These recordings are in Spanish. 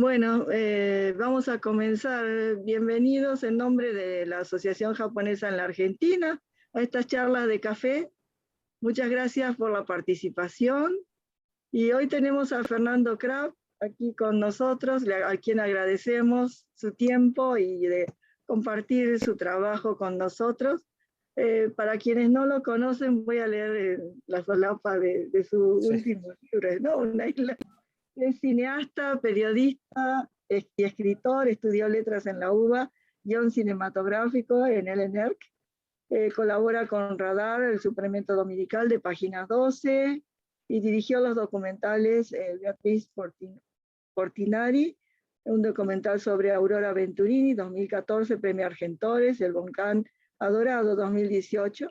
Bueno, vamos a comenzar. Bienvenidos en nombre de la Asociación Japonesa en la Argentina a estas charlas de café. Muchas gracias por la participación. Y hoy tenemos a Fernando Kraft aquí con nosotros, a quien agradecemos su tiempo y de compartir su trabajo con nosotros. Para quienes no lo conocen, voy a leer la solapa de su Sí. último libro, ¿no? Una isla. Es cineasta, periodista y escritor, estudió letras en la UBA, guión cinematográfico en el ENERC, colabora con Radar, el suplemento dominical de Página 12, y dirigió los documentales Beatriz Portinari, un documental sobre Aurora Venturini, 2014, Premio Argentores, El Volcán Adorado, 2018.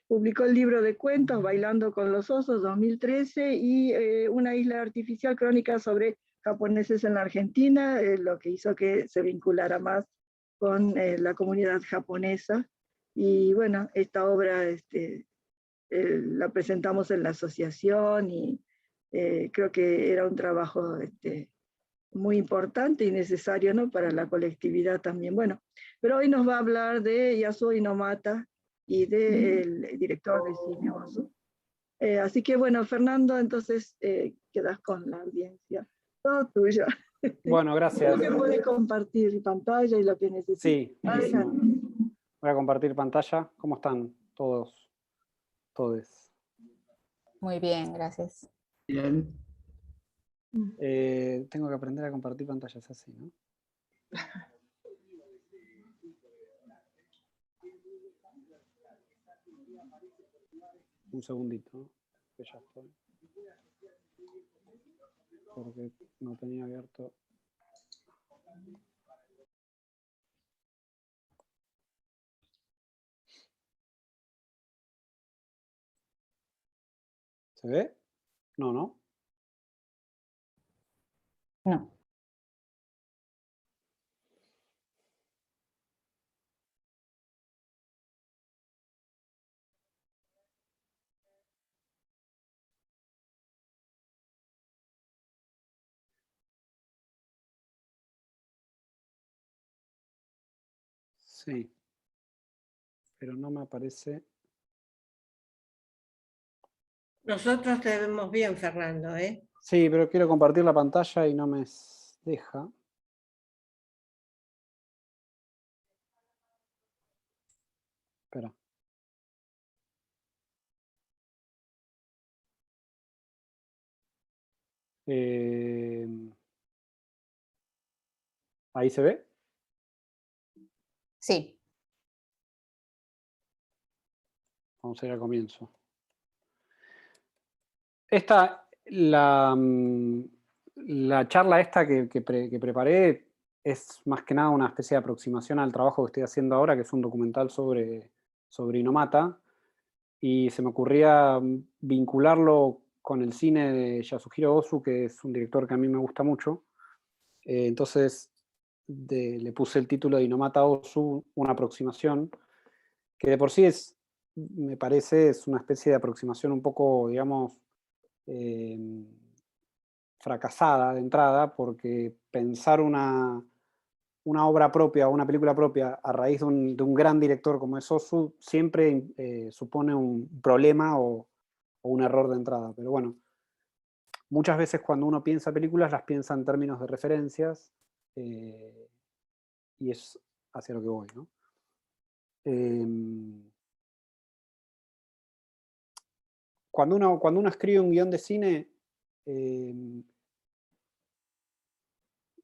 Publicó el libro de cuentos Bailando con los Osos, 2013, y Una isla artificial, crónica sobre japoneses en la Argentina, lo que hizo que se vinculara más con la comunidad japonesa. Y bueno, esta obra la presentamos en la asociación y creo que era un trabajo muy importante y necesario, ¿no?, para la colectividad también. Bueno, pero hoy nos va a hablar de Yasuo Inomata y del director de cine Ozu. Así que bueno, Fernando, entonces quedas con la audiencia. Todo tuyo. Bueno, Creo gracias. que puedes compartir pantalla y lo que necesites. Sí, buenísimo. Adelante. Voy a compartir pantalla. ¿Cómo están todos? Todes. Muy bien, gracias. Bien. Tengo que aprender a compartir pantallas así, ¿no? Un segundito, ¿no? Que ya estoy. Porque no tenía abierto. ¿Se ve? No, ¿no? No. Sí. Pero no me aparece. Nosotros te vemos bien, Fernando, ¿eh? Sí, pero quiero compartir la pantalla y no me deja. Espera. ¿Ahí se ve? Sí. Vamos a ir al comienzo. Esta, la charla esta que preparé es más que nada una especie de aproximación al trabajo que estoy haciendo ahora, que es un documental sobre Inomata, y se me ocurría vincularlo con el cine de Yasuhiro Ozu, que es un director que a mí me gusta mucho. Entonces le puse el título de Inomata Ozu, una aproximación, que de por sí me parece, es una especie de aproximación un poco, digamos, fracasada de entrada, porque pensar una obra propia o una película propia a raíz de un gran director como es Ozu siempre supone un problema o un error de entrada. Pero bueno, muchas veces cuando uno piensa películas las piensa en términos de referencias, y es hacia lo que voy, ¿no? Cuando uno escribe un guión de cine,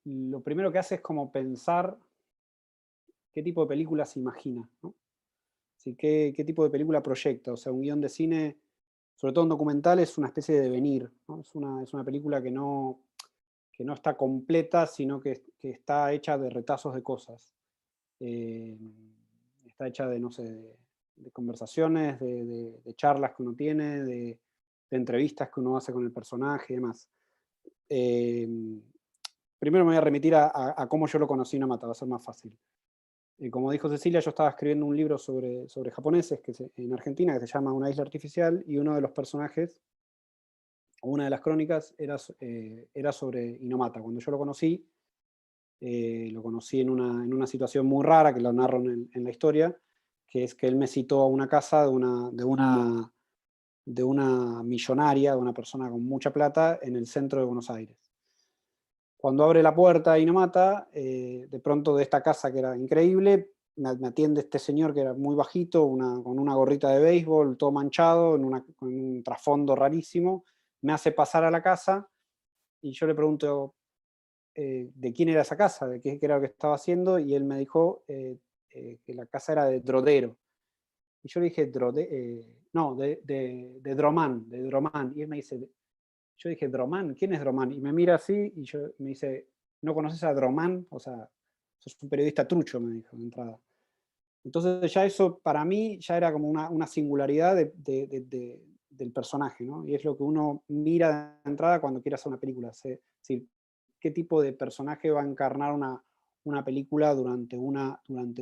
lo primero que hace es como pensar qué tipo de película se imagina, ¿no? Así, qué tipo de película proyecta. O sea, un guión de cine, sobre todo un documental, es una especie de devenir, ¿no? Es una película que no está completa, sino que está hecha de retazos de cosas. Está hecha de, no sé, de conversaciones, de charlas que uno tiene, de entrevistas que uno hace con el personaje y demás. Primero me voy a remitir a cómo yo lo conocí en Inomata, va a ser más fácil. Como dijo Cecilia, yo estaba escribiendo un libro sobre japoneses en Argentina que se llama Una isla artificial, y uno de los personajes una de las crónicas, era sobre Inamata. Cuando yo lo conocí en una situación muy rara, que lo narro en la historia, que es que él me citó a una casa de una millonaria, de una persona con mucha plata, en el centro de Buenos Aires. Cuando abre la puerta Inamata, de pronto de esta casa que era increíble, me atiende este señor que era muy bajito, con una gorrita de béisbol, todo manchado, con un trasfondo rarísimo, me hace pasar a la casa y yo le pregunto de quién era esa casa, de qué era lo que estaba haciendo, y él me dijo que la casa era de Drodero. Y yo le dije, no, de Dromán, y él me dice, yo dije, ¿Dromán? ¿Quién es Dromán? Y me mira así y me dice, ¿no conoces a Dromán? O sea, sos un periodista trucho, me dijo de entrada. Entonces ya eso para mí ya era como una singularidad del personaje, ¿no? Y es lo que uno mira de entrada cuando quiere hacer una película. Es decir, qué tipo de personaje va a encarnar una película durante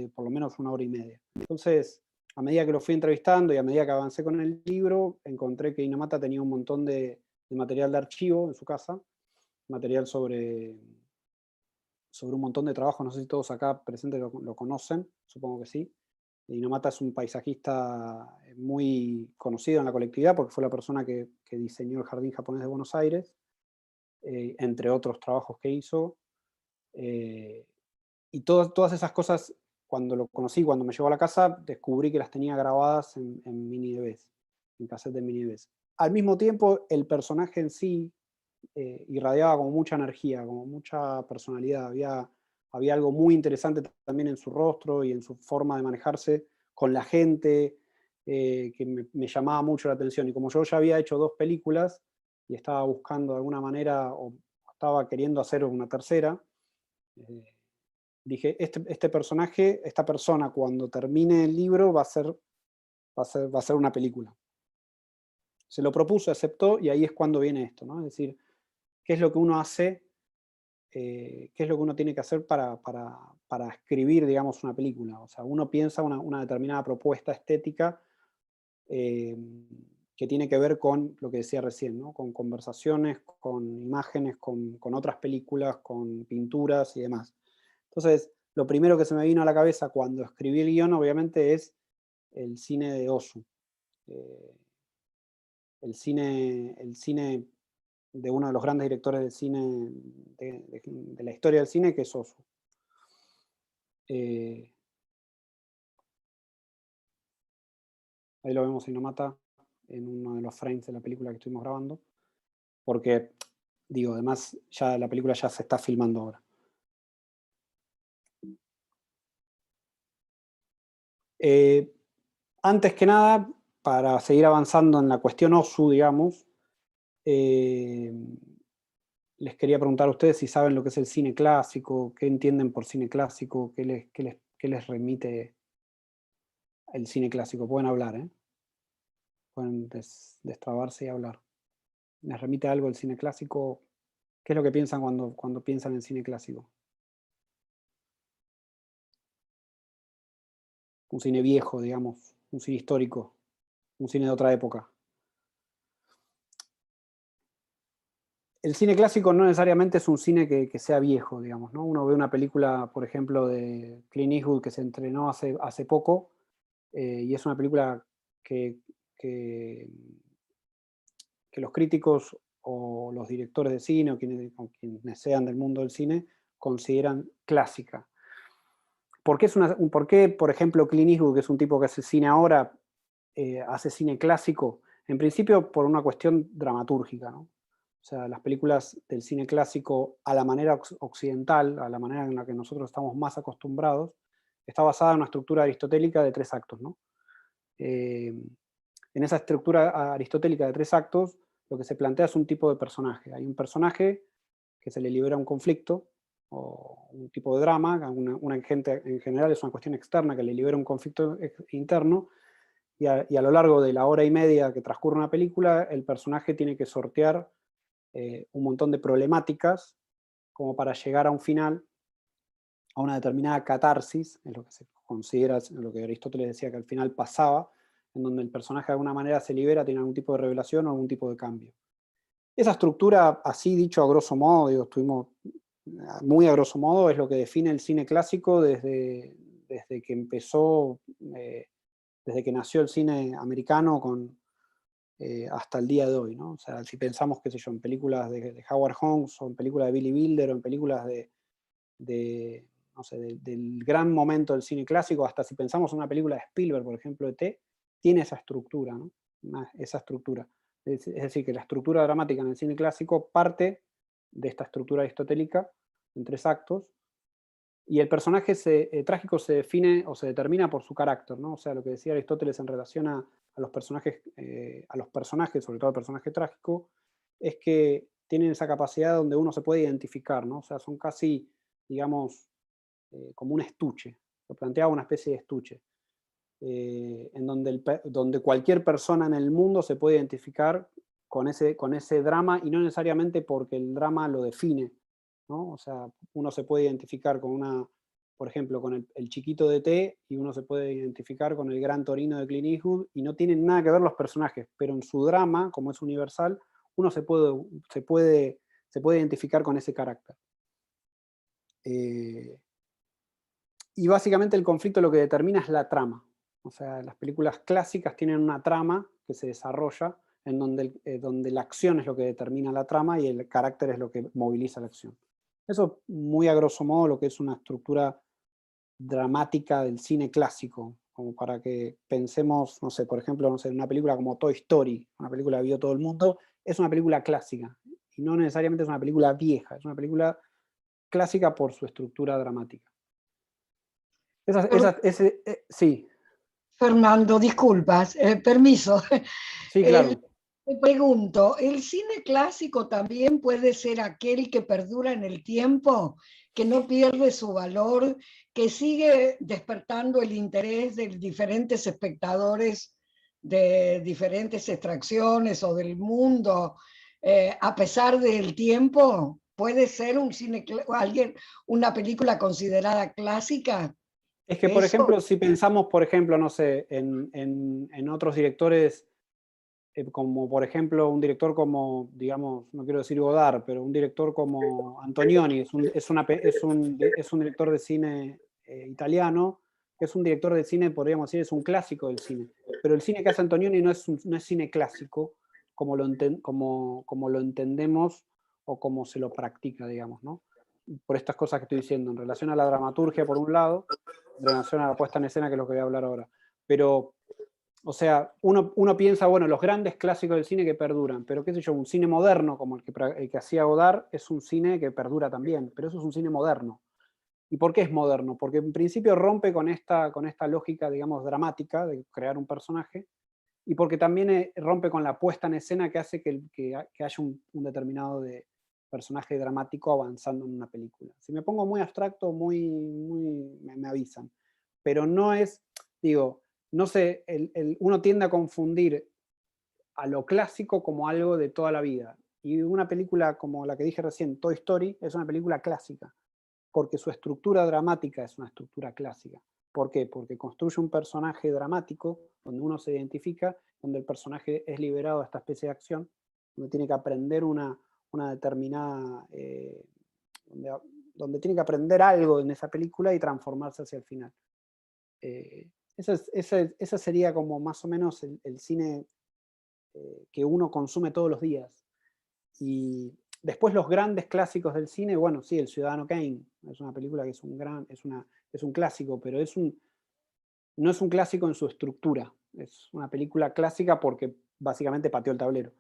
por lo menos 1 hora y media. Entonces, a medida que lo fui entrevistando y a medida que avancé con el libro, encontré que Inamata tenía un montón de material de archivo en su casa, material sobre un montón de trabajos, no sé si todos acá presentes lo conocen, supongo que sí. Inamata es un paisajista muy conocido en la colectividad porque fue la persona que diseñó el Jardín Japonés de Buenos Aires, entre otros trabajos que hizo. Y todas esas cosas, cuando lo conocí, cuando me llevó a la casa, descubrí que las tenía grabadas en mini DVs, en cassette de mini DVs. Al mismo tiempo, el personaje en sí irradiaba como mucha energía, como mucha personalidad. Había algo muy interesante también en su rostro y en su forma de manejarse con la gente, que me llamaba mucho la atención. Y como yo ya había hecho 2 películas y estaba buscando de alguna manera, o estaba queriendo hacer una tercera, dije, este personaje, esta persona, cuando termine el libro, va a ser una película. Se lo propuso, aceptó, y ahí es cuando viene esto, ¿no? Es decir, ¿qué es lo que uno hace? ¿Qué es lo que uno tiene que hacer para escribir, digamos, una película? O sea, uno piensa una determinada propuesta estética que tiene que ver con lo que decía recién, ¿no? Con conversaciones, con imágenes, con otras películas, con pinturas y demás. Entonces, lo primero que se me vino a la cabeza cuando escribí el guión, obviamente, es el cine de Ozu. El cine de uno de los grandes directores de cine de la historia del cine, que es Ozu. Ahí lo vemos en Inamata, en uno de los frames de la película que estuvimos grabando, porque, digo, además ya la película ya se está filmando ahora. Antes que nada, para seguir avanzando en la cuestión Ozu, digamos, les quería preguntar a ustedes si saben lo que es el cine clásico, qué entienden por cine clásico, qué les remite el cine clásico. Pueden hablar, ¿eh? Pueden destrabarse y hablar. ¿Les remite algo el cine clásico? ¿Qué es lo que piensan cuando piensan en cine clásico? Un cine viejo, digamos, un cine histórico, un cine de otra época. El cine clásico no necesariamente es un cine que sea viejo, digamos, ¿no? Uno ve una película, por ejemplo, de Clint Eastwood que se estrenó hace poco, y es una película que los críticos o los directores de cine o quienes sean del mundo del cine consideran clásica. ¿Por qué, por ejemplo, Clint Eastwood, que es un tipo que hace cine ahora, hace cine clásico? En principio por una cuestión dramatúrgica, ¿no? O sea, las películas del cine clásico a la manera occidental, a la manera en la que nosotros estamos más acostumbrados, está basada en una estructura aristotélica de 3 actos, ¿no? En esa estructura aristotélica de 3 actos, lo que se plantea es un tipo de personaje. Hay un personaje que se le libera un conflicto, o un tipo de drama, una gente en general es una cuestión externa que le libera un conflicto interno, y a lo largo de la hora y media que transcurre una película, el personaje tiene que sortear un montón de problemáticas como para llegar a un final, a una determinada catarsis, es lo que se considera, lo que Aristóteles decía que al final pasaba, en donde el personaje de alguna manera se libera, tiene algún tipo de revelación o algún tipo de cambio. Esa estructura, así dicho a grosso modo, digo, estuvimos muy a grosso modo, es lo que define el cine clásico desde que empezó, desde que nació el cine americano hasta el día de hoy, ¿no? O sea, si pensamos, qué sé yo, en películas de Howard Hawks, o en películas de Billy Wilder, o en películas no sé, del gran momento del cine clásico, hasta si pensamos en una película de Spielberg, por ejemplo, E.T., tiene esa estructura, ¿no? Esa estructura. Es decir, que la estructura dramática en el cine clásico parte de esta estructura aristotélica en 3 actos, y el personaje trágico se define o se determina por su carácter, ¿no? O sea, lo que decía Aristóteles en relación a los personajes, sobre todo al personaje trágico, es que tienen esa capacidad donde uno se puede identificar, ¿no? O sea, son casi, digamos, como un estuche. Lo planteaba una especie de estuche, en donde cualquier persona en el mundo se puede identificar con ese drama, y no necesariamente porque el drama lo define, ¿no? O sea, uno se puede identificar por ejemplo, con el chiquito de T, y uno se puede identificar con el gran Torino de Clint Eastwood, y no tienen nada que ver los personajes, pero en su drama, como es universal, uno se puede identificar con ese carácter. Y básicamente el conflicto lo que determina es la trama. O sea, las películas clásicas tienen una trama que se desarrolla, en donde la acción es lo que determina la trama y el carácter es lo que moviliza la acción. Eso, muy a grosso modo, lo que es una estructura dramática del cine clásico, como para que pensemos, no sé, por ejemplo, no sé, en una película como Toy Story, una película que vio todo el mundo, es una película clásica, y no necesariamente es una película vieja, es una película clásica por su estructura dramática. Sí. Fernando, disculpas, permiso. Sí, claro. Te pregunto, ¿el cine clásico también puede ser aquel que perdura en el tiempo, que no pierde su valor, que sigue despertando el interés de diferentes espectadores de diferentes extracciones o del mundo, a pesar del tiempo? ¿Puede ser una película considerada clásica? Es que, por ejemplo, si pensamos, por ejemplo, no sé, en otros directores, como por ejemplo un director como, digamos, no quiero decir Godard, pero un director como Antonioni, es un director de cine italiano, que es un director de cine, podríamos decir, es un clásico del cine. Pero el cine que hace Antonioni no es cine clásico como lo entendemos o como se lo practica, digamos, ¿no? Por estas cosas que estoy diciendo, en relación a la dramaturgia, por un lado, en relación a la puesta en escena, que es lo que voy a hablar ahora. Pero, o sea, uno piensa, bueno, los grandes clásicos del cine que perduran, pero qué sé yo, un cine moderno como el que hacía Godard es un cine que perdura también, pero eso es un cine moderno. ¿Y por qué es moderno? Porque en principio rompe con esta lógica, digamos, dramática de crear un personaje, y porque también rompe con la puesta en escena que hace que haya un determinado personaje dramático avanzando en una película. Si me pongo muy abstracto, me avisan. Pero no es, digo, no sé, uno tiende a confundir a lo clásico como algo de toda la vida. Y una película como la que dije recién, Toy Story, es una película clásica, porque su estructura dramática es una estructura clásica. ¿Por qué? Porque construye un personaje dramático donde uno se identifica, donde el personaje es liberado de esta especie de acción, donde tiene que aprender una determinada, donde tiene que aprender algo en esa película y transformarse hacia el final. Ese sería como más o menos el cine que uno consume todos los días. Y después los grandes clásicos del cine, bueno, sí, El Ciudadano Kane, es una película que es un clásico, pero no es un clásico en su estructura, es una película clásica porque básicamente pateó el tablero.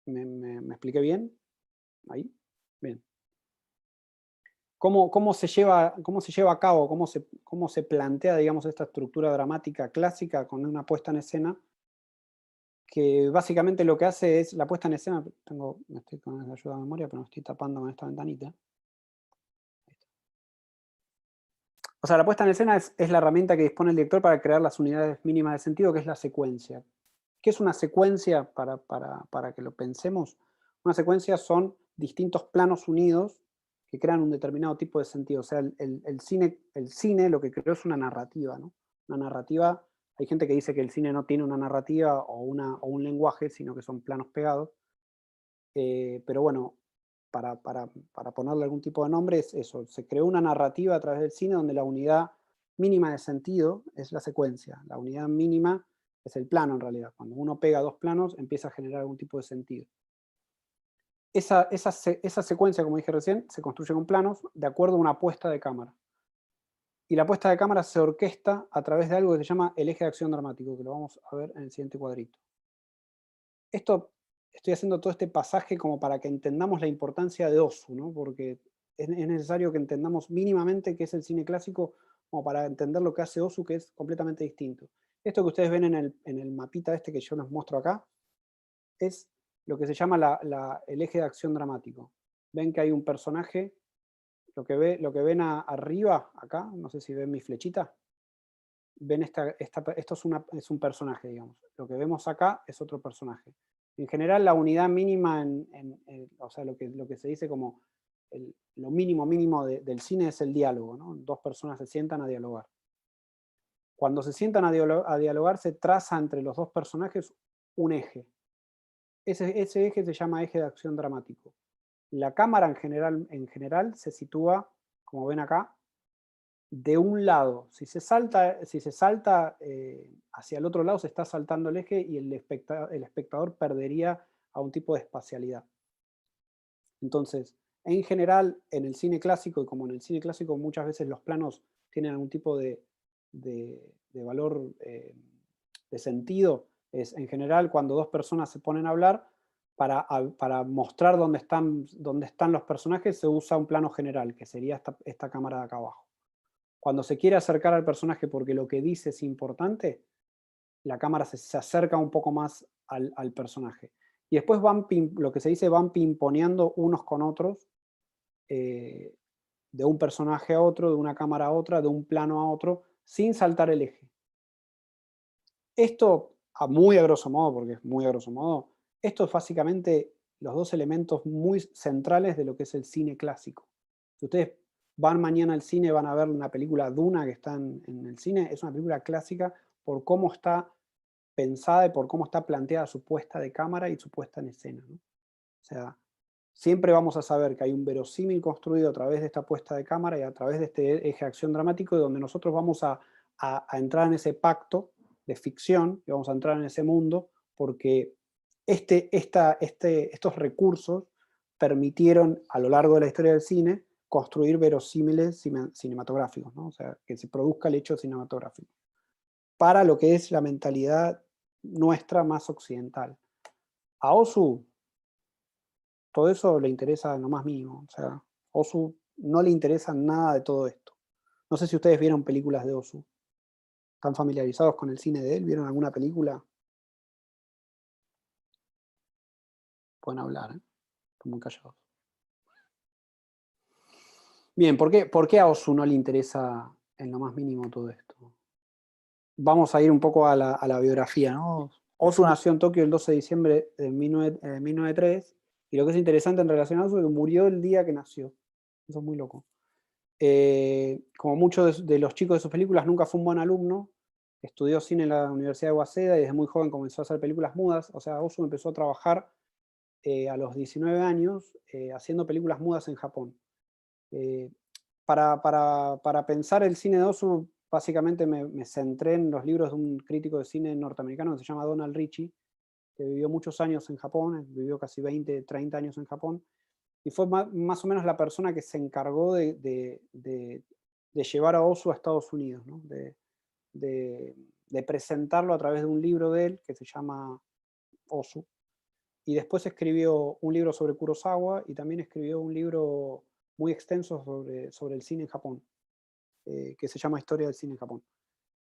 ¿Me expliqué bien? ¿Ahí? Bien. ¿Cómo se lleva a cabo, cómo se plantea, digamos, esta estructura dramática clásica con una puesta en escena? Que básicamente lo que hace es la puesta en escena. Me estoy con la ayuda de memoria, pero me estoy tapando con esta ventanita. O sea, la puesta en escena es la herramienta que dispone el director para crear las unidades mínimas de sentido, que es la secuencia. ¿Qué es una secuencia? Para que lo pensemos. Una secuencia son distintos planos unidos que crean un determinado tipo de sentido. O sea, el cine lo que creó es una narrativa, ¿no? Una narrativa, Hay gente que dice que el cine no tiene una narrativa o un lenguaje, sino que son planos pegados. Pero bueno, para ponerle algún tipo de nombre, es eso. Se creó una narrativa a través del cine donde la unidad mínima de sentido es la secuencia. La unidad mínima es el plano, en realidad. Cuando uno pega dos planos, empieza a generar algún tipo de sentido. Esa secuencia, como dije recién, se construye con planos de acuerdo a una puesta de cámara. Y la puesta de cámara se orquesta a través de algo que se llama el eje de acción dramático, que lo vamos a ver en el siguiente cuadrito. Estoy haciendo todo este pasaje como para que entendamos la importancia de Ozu, ¿no? Porque es necesario que entendamos mínimamente qué es el cine clásico, como para entender lo que hace Ozu, que es completamente distinto. Esto que ustedes ven en el mapita este que yo les muestro acá, es lo que se llama el eje de acción dramático. Ven que hay un personaje, lo que ven arriba, acá, no sé si ven mi flechita, ven esto es un personaje, digamos. Lo que vemos acá es otro personaje. En general, la unidad mínima, o sea, lo que se dice como lo mínimo del cine es el diálogo, ¿no? Dos personas se sientan a dialogar. Cuando se sientan a dialogar, se traza entre los dos personajes un eje. Ese eje se llama eje de acción dramático. La cámara en general se sitúa, como ven acá, de un lado. Si se salta hacia el otro lado, se está saltando el eje y el espectador perdería a un tipo de espacialidad. Entonces, en general, en el cine clásico, y como en el cine clásico muchas veces los planos tienen algún tipo de valor de sentido, es en general cuando dos personas se ponen a hablar, para mostrar dónde están los personajes, se usa un plano general, que sería esta cámara de acá abajo. Cuando se quiere acercar al personaje porque lo que dice es importante, la cámara se acerca un poco más al personaje. Y después lo que se dice, van pimponeando unos con otros, de un personaje a otro, de una cámara a otra, de un plano a otro, sin saltar el eje. Esto, muy a grosso modo, porque es muy a grosso modo, esto es básicamente los dos elementos muy centrales de lo que es el cine clásico. Si ustedes van mañana al cine, van a ver una película Duna que está en el cine, es una película clásica por cómo está pensada y por cómo está planteada su puesta de cámara y su puesta en escena, ¿no? O sea, siempre vamos a saber que hay un verosímil construido a través de esta puesta de cámara y a través de este eje de acción dramático, donde nosotros vamos a entrar en ese pacto de ficción y vamos a entrar en ese mundo porque estos recursos permitieron a lo largo de la historia del cine construir verosímiles cinematográficos, ¿no? O sea, que se produzca el hecho cinematográfico para lo que es la mentalidad nuestra más occidental. A Ozu todo eso le interesa en lo más mínimo. O sea, Ozu no le interesa nada de todo esto. No sé si ustedes vieron películas de Ozu. ¿Están familiarizados con el cine de él? ¿Vieron alguna película? Pueden hablar, ¿eh? Están muy callados. Bien, ¿por qué a Ozu no le interesa en lo más mínimo todo esto? Vamos a ir un poco a la biografía, ¿no? Ozu nació en Tokio el 12 de diciembre de 1903, y lo que es interesante en relación a Ozu es que murió el día que nació. Eso es muy loco. Como muchos de los chicos de sus películas, nunca fue un buen alumno. Estudió cine en la Universidad de Waseda y desde muy joven comenzó a hacer películas mudas. O sea, Ozu empezó a trabajar a los 19 años haciendo películas mudas en Japón. Para pensar el cine de Ozu, básicamente me centré en los libros de un crítico de cine norteamericano que se llama Donald Ritchie, que vivió muchos años en Japón, vivió casi 20, 30 años en Japón, y fue más o menos la persona que se encargó de llevar a Ozu a Estados Unidos, ¿no? de presentarlo a través de un libro de él que se llama Ozu. Y después escribió un libro sobre Kurosawa y también escribió un libro muy extenso sobre el cine en Japón, que se llama Historia del cine en Japón.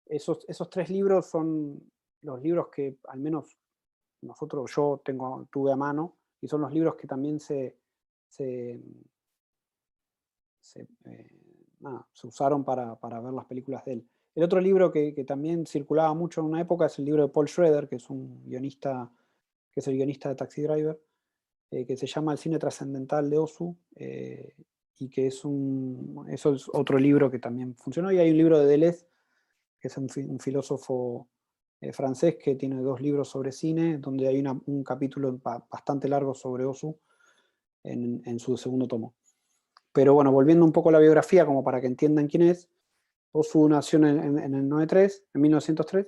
Esos tres libros son los libros que al menos yo tuve a mano, y son los libros que también se usaron para ver las películas de él. El otro libro que también circulaba mucho en una época es el libro de Paul Schrader, que es un guionista, que es el guionista de Taxi Driver, que se llama El cine trascendental de Ozu, y que eso es otro libro que también funcionó. Y hay un libro de Deleuze, que es un filósofo francés, que tiene 2 libros sobre cine, donde hay un capítulo bastante largo sobre Ozu en su segundo tomo. Pero bueno, volviendo un poco a la biografía, como para que entiendan quién es, Ozu nació en el 1903.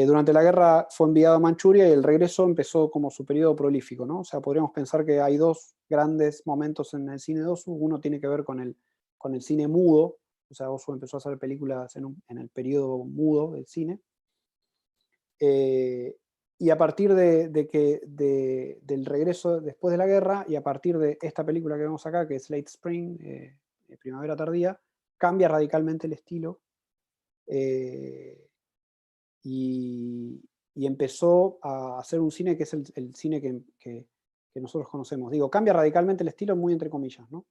Durante la guerra fue enviado a Manchuria y el regreso empezó como su periodo prolífico, ¿no? O sea, podríamos pensar que hay 2 grandes momentos en el cine de Ozu. Uno tiene que ver con el cine mudo, o sea, Ozu empezó a hacer películas en el periodo mudo del cine. Y a partir del regreso después de la guerra, y a partir de esta película que vemos acá, que es Late Spring, Primavera Tardía, cambia radicalmente el estilo y empezó a hacer un cine que es el cine que nosotros conocemos. Digo, cambia radicalmente el estilo muy entre comillas, ¿no?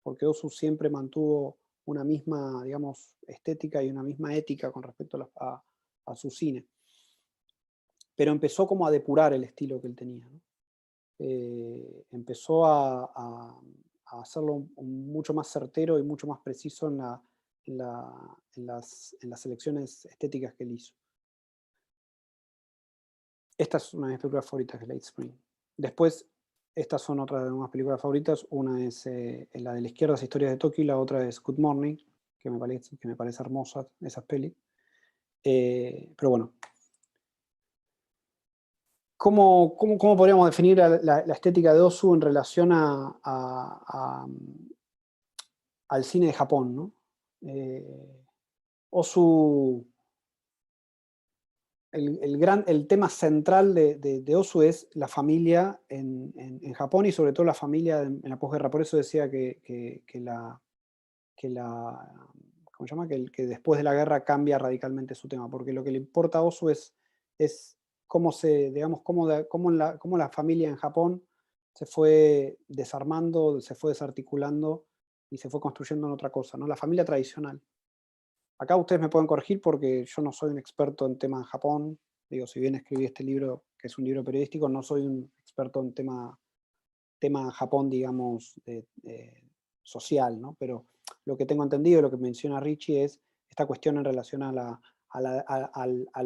Porque Ozu siempre mantuvo una misma, digamos, estética y una misma ética con respecto a su cine. Pero empezó como a depurar el estilo que él tenía, ¿no? Empezó a hacerlo mucho más certero y mucho más preciso en las selecciones estéticas que él hizo. Esta es una de mis películas favoritas, que es Late Spring. Después, estas son otras de mis películas favoritas. Una es la de la izquierda, Historias de Tokio, y la otra es Good Morning, que me parece hermosa esas pelis. Pero bueno, ¿cómo podríamos definir la estética de Ozu en relación al cine de Japón, ¿no? Ozu, el tema central de Ozu es la familia en Japón, y sobre todo la familia en la posguerra. Por eso decía que después de la guerra cambia radicalmente su tema, porque lo que le importa a Ozu es cómo la familia en Japón se fue desarmando, se fue desarticulando y se fue construyendo en otra cosa, ¿no? La familia tradicional. Acá ustedes me pueden corregir porque yo no soy un experto en tema de Japón. Digo, si bien escribí este libro, que es un libro periodístico, no soy un experto en tema Japón, digamos, social, ¿no? Pero lo que tengo entendido, lo que menciona Richie, es esta cuestión en relación al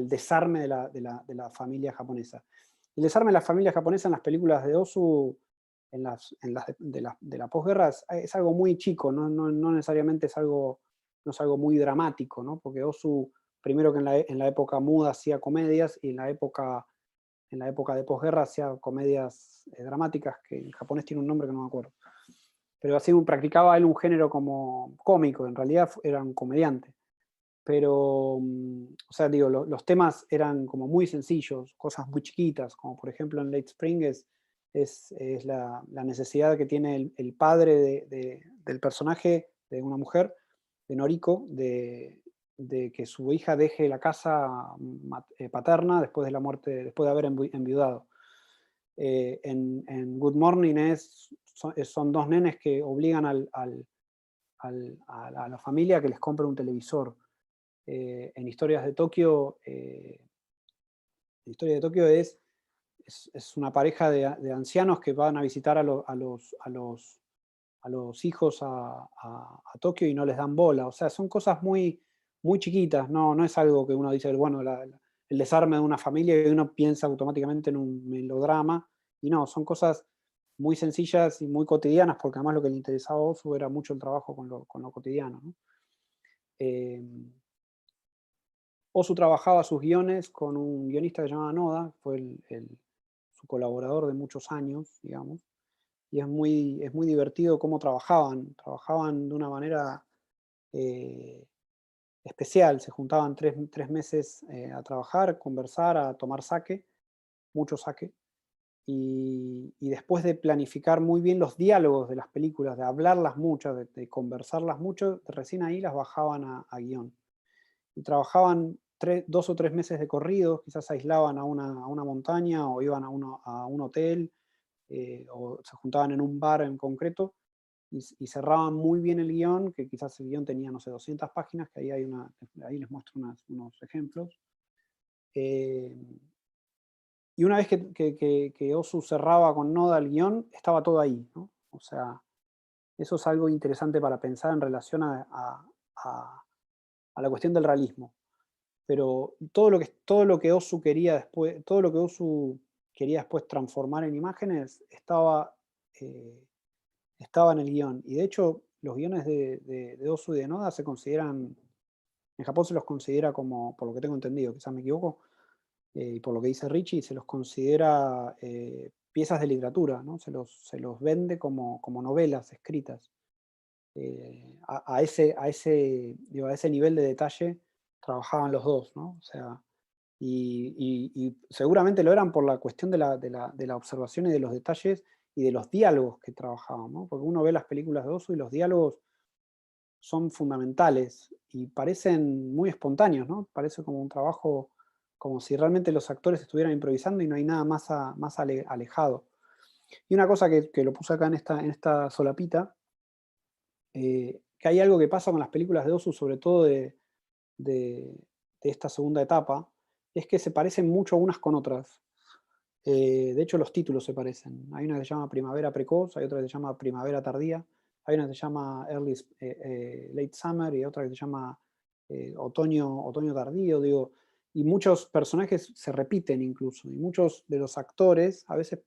desarme de la familia japonesa. El desarme de la familia japonesa en las películas de Ozu, de la posguerra, es algo muy chico, no necesariamente no es algo muy dramático, ¿no? Porque Ozu, primero que en la época muda hacía comedias, y en la época de posguerra hacía comedias dramáticas, que en japonés tiene un nombre que no me acuerdo. Pero así practicaba él un género como cómico, en realidad era un comediante. Pero, o sea, digo, los temas eran como muy sencillos, cosas muy chiquitas, como por ejemplo en Late Spring es la necesidad que tiene el padre del personaje, de una mujer, de Noriko, de que su hija deje la casa paterna después de la muerte, después de haber enviudado. En Good Morning son 2 nenes que obligan a la familia a que les compre un televisor. En Historias de Tokio, es una pareja de ancianos que van a visitar a los hijos a Tokio y no les dan bola. O sea, son cosas muy, muy chiquitas, no es algo que uno dice, bueno, el desarme de una familia, y uno piensa automáticamente en un melodrama, y no, son cosas muy sencillas y muy cotidianas, porque además lo que le interesaba a Ozu era mucho el trabajo con lo cotidiano, ¿no? Ozu trabajaba sus guiones con un guionista que se llamaba Noda, fue su colaborador de muchos años, digamos, y es muy divertido cómo trabajaban de una manera especial. Se juntaban 3 meses a trabajar, conversar, a tomar sake, mucho sake, y después de planificar muy bien los diálogos de las películas, de hablarlas mucho, de conversarlas mucho, recién ahí las bajaban a guión. Y trabajaban 2 o 3 meses de corrido, quizás aislaban a una montaña, o iban a un hotel, o se juntaban en un bar en concreto, y cerraban muy bien el guión, que quizás el guión tenía, no sé, 200 páginas, que ahí les muestro unos ejemplos. Y una vez que Ozu cerraba con Noda el guión, estaba todo ahí, ¿no? O sea, eso es algo interesante para pensar en relación a la cuestión del realismo. pero todo lo que Ozu quería después, todo lo que Ozu quería después transformar en imágenes estaba en el guión. Y de hecho, los guiones de Ozu y de Noda se consideran, en Japón se los considera como, por lo que tengo entendido, quizás me equivoco, y por lo que dice Richie, se los considera piezas de literatura, ¿no? Se los vende como novelas escritas. A ese nivel de detalle trabajaban los dos, ¿no? O sea, y seguramente lo eran por la cuestión de la observación y de los detalles y de los diálogos que trabajaban, ¿no? Porque uno ve las películas de Ozu y los diálogos son fundamentales y parecen muy espontáneos, ¿no? Parece como un trabajo, como si realmente los actores estuvieran improvisando y no hay nada más alejado. Y una cosa que lo puse acá en esta solapita, que hay algo que pasa con las películas de Ozu, sobre todo de esta segunda etapa, es que se parecen mucho unas con otras. De hecho, los títulos se parecen. Hay una que se llama Primavera Precoz, hay otra que se llama Primavera Tardía, hay una que se llama Late Summer y otra que se llama Otoño Tardío, digo. Y muchos personajes se repiten incluso, y muchos de los actores a veces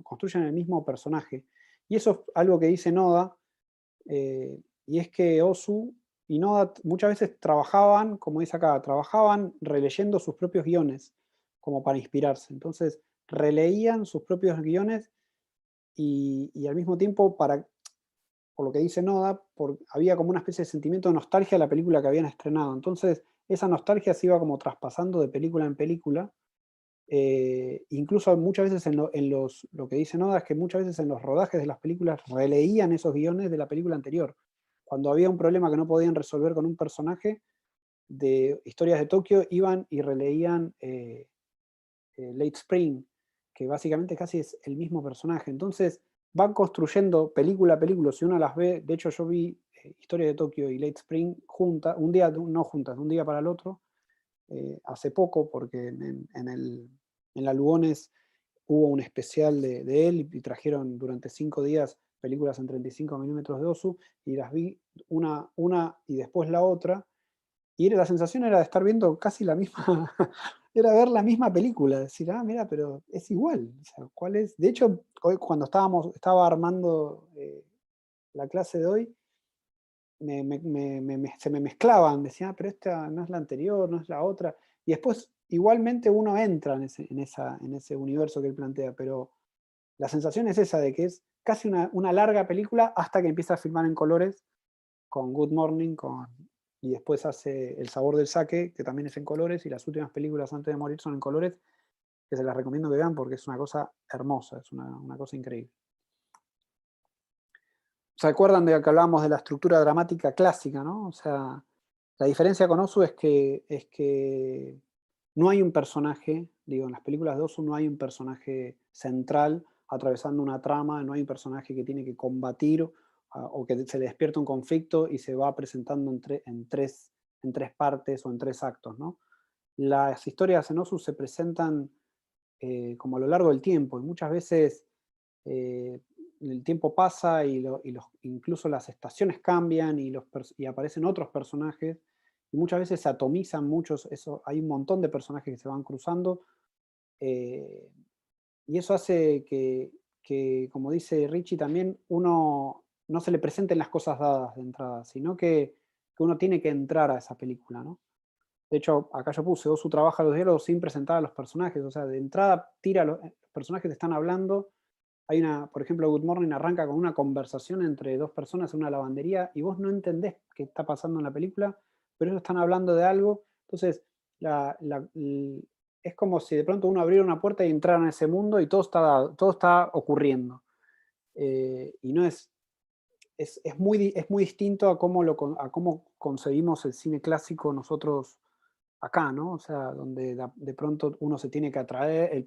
construyen el mismo personaje. Y eso es algo que dice Noda, y es que Ozu y Noda muchas veces trabajaban, como dice acá, trabajaban releyendo sus propios guiones, como para inspirarse. Entonces, releían sus propios guiones y al mismo tiempo, por lo que dice Noda, había como una especie de sentimiento de nostalgia de la película que habían estrenado. Entonces, esa nostalgia se iba como traspasando de película en película. Incluso muchas veces lo que dice Noda es que muchas veces en los rodajes de las películas releían esos guiones de la película anterior. Cuando había un problema que no podían resolver con un personaje de Historias de Tokio, iban y releían Late Spring, que básicamente casi es el mismo personaje. Entonces van construyendo película a película, si uno las ve. De hecho, yo vi Historias de Tokio y Late Spring juntas, un día, no juntas, de un día para el otro, hace poco, porque en la Lugones hubo un especial de él y trajeron durante 5 días películas en 35 milímetros de Ozu, y las vi una y después la otra, y la sensación era de estar viendo casi la misma, era ver la misma película, decir, mira, pero es igual. O sea, ¿cuál es? De hecho, hoy cuando estaba armando la clase de hoy, se me mezclaban, decía, pero esta no es la anterior, no es la otra, y después igualmente uno entra en ese universo que él plantea, pero la sensación es esa, de que es casi una larga película hasta que empieza a filmar en colores, con Good Morning, y después hace El sabor del sake, que también es en colores, y las últimas películas antes de morir son en colores, que se las recomiendo que vean porque es una cosa hermosa, es una cosa increíble. ¿Se acuerdan de que hablábamos de la estructura dramática clásica, ¿no? O sea, la diferencia con Ozu es que no hay un personaje, digo, en las películas de Ozu no hay un personaje central atravesando una trama, no hay un personaje que tiene que combatir o que se le despierta un conflicto y se va presentando en tres partes o en 3 actos, ¿no? Las historias en Ozu se presentan como a lo largo del tiempo, y muchas veces el tiempo pasa incluso las estaciones cambian y aparecen otros personajes, y muchas veces se atomizan muchos, hay un montón de personajes que se van cruzando, y eso hace que, como dice Richie también, uno no se le presenten las cosas dadas de entrada, sino que uno tiene que entrar a esa película, ¿no? De hecho, acá yo puse, Ozu trabaja los diálogos sin presentar a los personajes, o sea, de entrada tira los personajes que están hablando. Hay por ejemplo, Good Morning arranca con una conversación entre 2 personas en una lavandería y vos no entendés qué está pasando en la película, pero ellos están hablando de algo. Entonces, es como si de pronto uno abriera una puerta y entrara en ese mundo y todo está ocurriendo. Y no es muy distinto a cómo concebimos el cine clásico nosotros acá, ¿no? O sea, donde de pronto uno se tiene que atraer,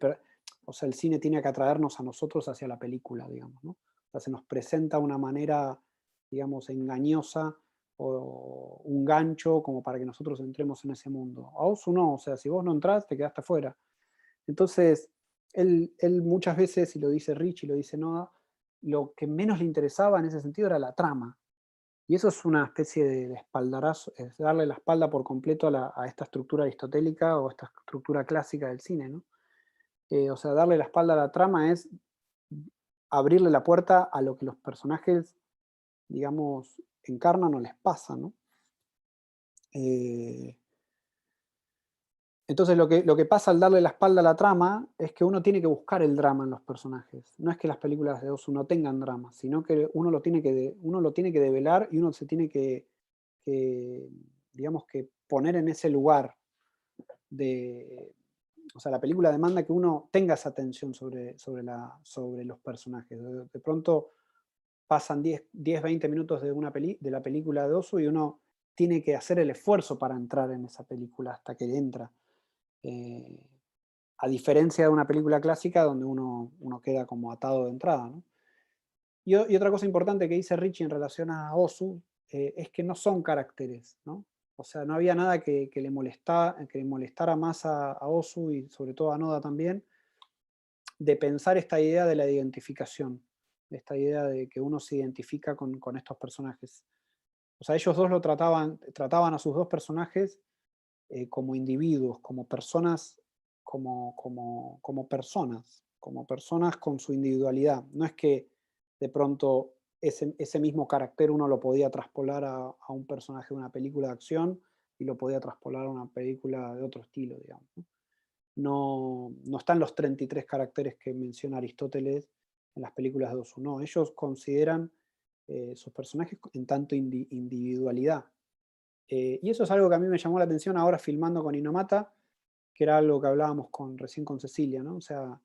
o sea, el cine tiene que atraernos a nosotros hacia la película, digamos, ¿no? O sea, se nos presenta una manera, digamos, engañosa o un gancho como para que nosotros entremos en ese mundo. A Ozu no, o sea, si vos no entrás, te quedaste afuera. Entonces, él muchas veces, y lo dice Rich y lo dice Noda, lo que menos le interesaba en ese sentido era la trama. Y eso es una especie de espaldarazo, es darle la espalda por completo a esta estructura aristotélica o esta estructura clásica del cine, ¿no? O sea, darle la espalda a la trama es abrirle la puerta a lo que los personajes, digamos, encarnan o les pasa, ¿no? Entonces lo que pasa al darle la espalda a la trama es que uno tiene que buscar el drama en los personajes. No es que las películas de Ozu no tengan drama, sino que uno lo tiene que develar y uno se tiene digamos, que poner en ese lugar de... O sea, la película demanda que uno tenga esa atención sobre los personajes. De pronto pasan 10, 20 minutos de la película de Ozu y uno tiene que hacer el esfuerzo para entrar en esa película hasta que entra. A diferencia de una película clásica donde uno queda como atado de entrada, ¿no? Y otra cosa importante que dice Richie en relación a Ozu es que no son caracteres, ¿no? O sea, no había nada que le molestara más a Ozu y sobre todo a Noda también, de pensar esta idea de la identificación, esta idea de que uno se identifica con estos personajes. O sea, ellos dos trataban a sus dos personajes como individuos, como personas, como personas con su individualidad. No es que de pronto ese mismo carácter uno lo podía traspolar a un personaje de una película de acción y lo podía traspolar a una película de otro estilo, digamos, ¿no? No están los 33 caracteres que menciona Aristóteles en las películas de Ozu. No, ellos consideran sus personajes en tanto individualidad. Y eso es algo que a mí me llamó la atención ahora filmando con Inumata, que era algo que hablábamos recién con Cecilia, ¿no? O sea,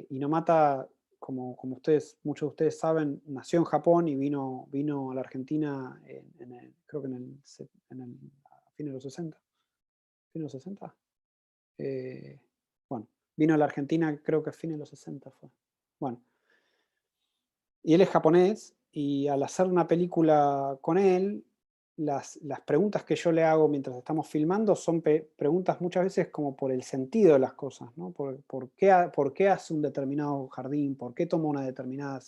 Inumata, como muchos de ustedes saben, nació en Japón y vino a la Argentina creo que a fines de los 60. ¿Fines de los 60? Bueno, vino a la Argentina creo que a fines de los 60 fue. Bueno, y él es japonés y al hacer una película con él, las preguntas que yo le hago mientras estamos filmando son preguntas muchas veces como por el sentido de las cosas, ¿no? ¿Por qué hace un determinado jardín? ¿Por qué toma una determinada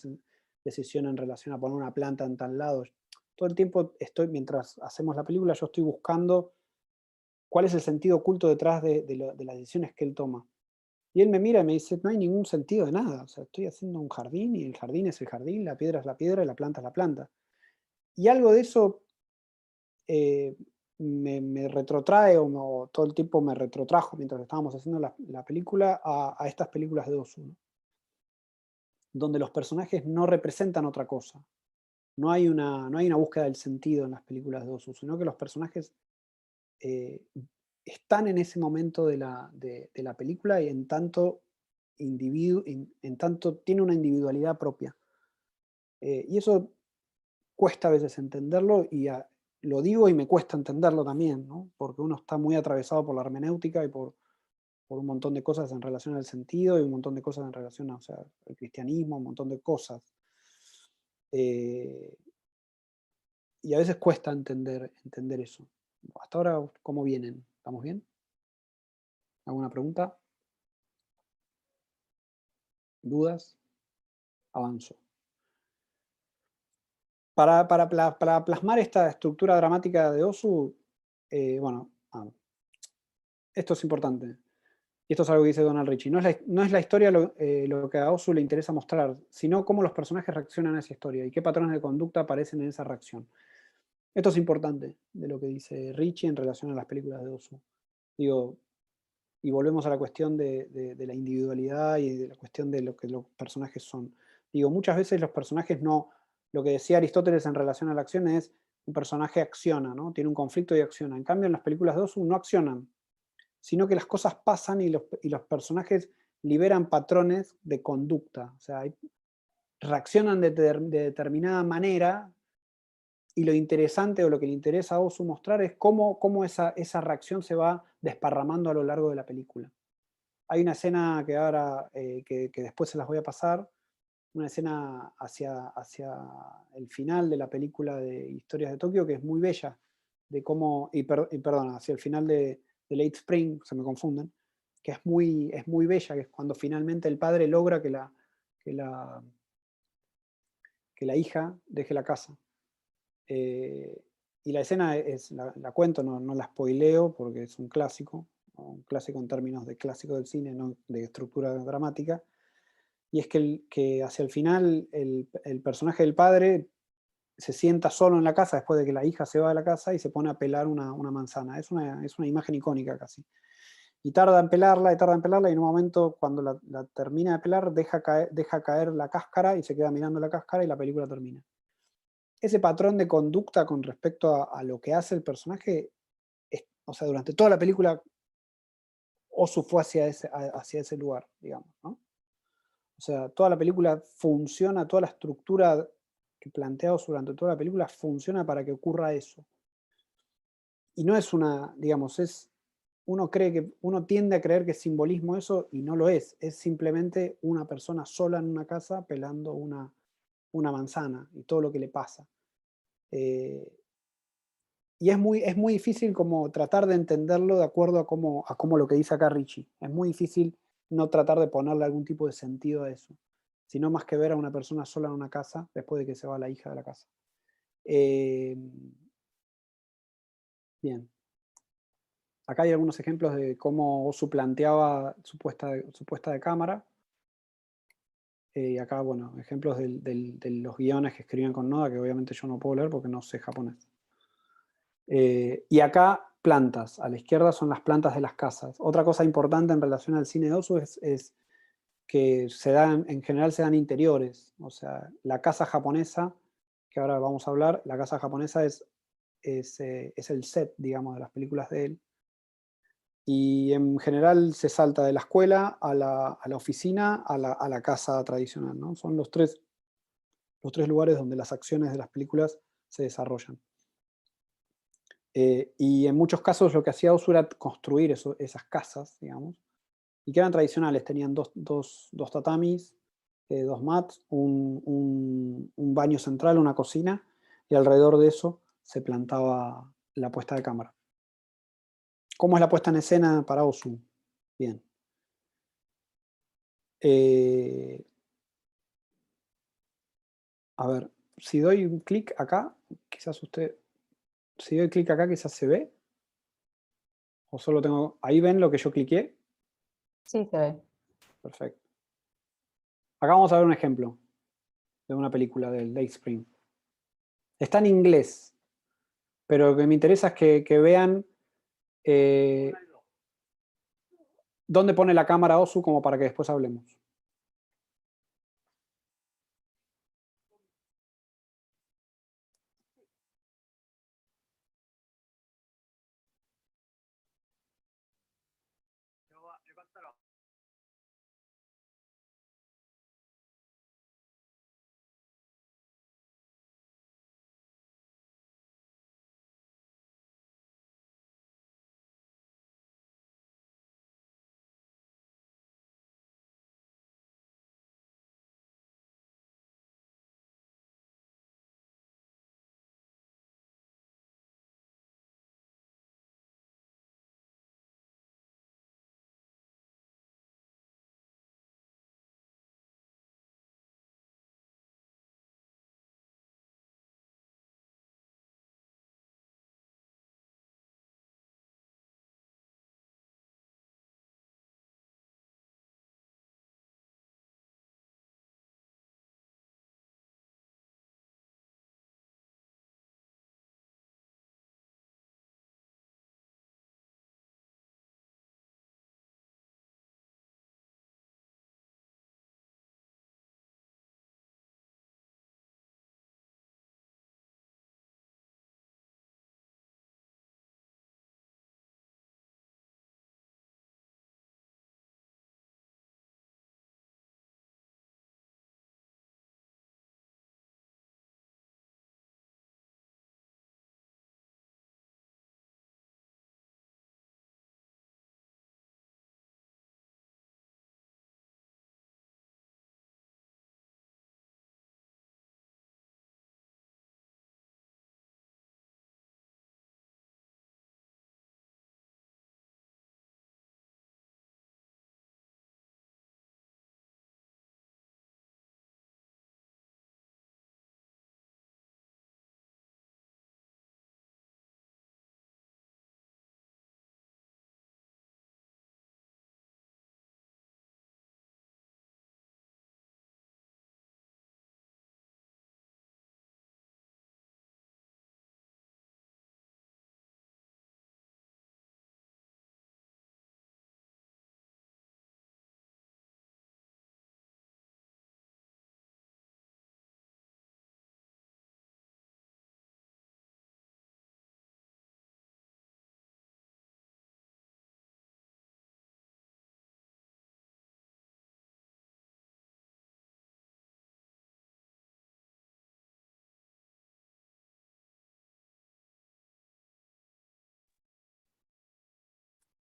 decisión en relación a poner una planta en tal lado? Todo el tiempo mientras hacemos la película, yo estoy buscando cuál es el sentido oculto detrás de las decisiones que él toma. Y él me mira y me dice, no hay ningún sentido de nada. O sea, estoy haciendo un jardín y el jardín es el jardín, la piedra es la piedra y la planta es la planta. Y algo de eso me retrotrae o todo el tiempo me retrotrajo mientras estábamos haciendo la película a estas películas de Ozu, ¿no? Donde los personajes no representan otra cosa. No hay una búsqueda del sentido en las películas de Ozu, sino que los personajes están en ese momento de la película y en tanto tiene una individualidad propia. Y eso cuesta a veces entenderlo y lo digo y me cuesta entenderlo también, ¿no? Porque uno está muy atravesado por la hermenéutica y por un montón de cosas en relación al sentido y un montón de cosas en relación al cristianismo, un montón de cosas. Y a veces cuesta entender eso. Hasta ahora, ¿cómo vienen? ¿Estamos bien? ¿Alguna pregunta? ¿Dudas? Avanzo. Para plasmar esta estructura dramática de Ozu, bueno, esto es importante. Y esto es algo que dice Donald Richie. No es la historia lo que a Ozu le interesa mostrar, sino cómo los personajes reaccionan a esa historia y qué patrones de conducta aparecen en esa reacción. Esto es importante de lo que dice Richie en relación a las películas de Ozu. Digo, y volvemos a la cuestión de la individualidad y de la cuestión de lo que los personajes son. Digo, muchas veces los personajes no... Lo que decía Aristóteles en relación a la acción es un personaje acciona, ¿no? Tiene un conflicto y acciona. En cambio, en las películas de Ozu no accionan, sino que las cosas pasan y los personajes liberan patrones de conducta. O sea, reaccionan de determinada manera y lo interesante o lo que le interesa a Ozu mostrar es cómo esa reacción se va desparramando a lo largo de la película. Hay una escena que ahora, que después se las voy a pasar, una escena hacia el final de la película de Historias de Tokio que es muy bella, de cómo, perdón, hacia el final de Late Spring, se me confunden, que es muy bella, que es cuando finalmente el padre logra que la hija deje la casa. Y la escena la cuento, no la spoileo porque es un clásico, ¿no? Un clásico en términos de clásico del cine, no de estructura dramática. Y es que hacia el final el personaje del padre se sienta solo en la casa después de que la hija se va de la casa y se pone a pelar una manzana. Es una imagen icónica casi. Y tarda en pelarla, y en un momento cuando la termina de pelar deja caer la cáscara y se queda mirando la cáscara y la película termina. Ese patrón de conducta con respecto a lo que hace el personaje, o sea, durante toda la película Ozu fue hacia ese lugar, digamos, ¿no? O sea, toda la película funciona, toda la estructura que planteamos durante toda la película funciona para que ocurra eso. Y no es digamos, uno tiende a creer que es simbolismo eso y no lo es simplemente una persona sola en una casa pelando una manzana y todo lo que le pasa. Y es muy difícil como tratar de entenderlo de acuerdo a cómo lo que dice acá Richie. Es muy difícil no tratar de ponerle algún tipo de sentido a eso, sino más que ver a una persona sola en una casa después de que se va la hija de la casa. Bien. Acá hay algunos ejemplos de cómo Ozu planteaba su puesta de cámara. Y acá, bueno, ejemplos de los guiones que escribían con Noda, que obviamente yo no puedo leer porque no sé japonés. Y acá plantas, a la izquierda son las plantas de las casas. Otra cosa importante en relación al cine de Ozu es que en general se dan interiores. O sea, la casa japonesa, que ahora vamos a hablar, la casa japonesa es el set, digamos, de las películas de él. Y en general se salta de la escuela a la oficina a la casa tradicional, ¿no? Son los tres lugares donde las acciones de las películas se desarrollan. Y en muchos casos lo que hacía Ozu era construir esas casas, digamos, y que eran tradicionales. Tenían dos tatamis, dos mats, un baño central, una cocina, y alrededor de eso se plantaba la puesta de cámara. ¿Cómo es la puesta en escena para Ozu? Bien. A ver, si doy un clic acá, quizás si doy clic acá quizás se ve, o solo tengo, ahí ven lo que yo cliqué. Sí, se ve. Perfecto. Acá vamos a ver un ejemplo de una película del Lake Spring. Está en inglés, pero lo que me interesa es que vean dónde pone la cámara Ozu como para que después hablemos.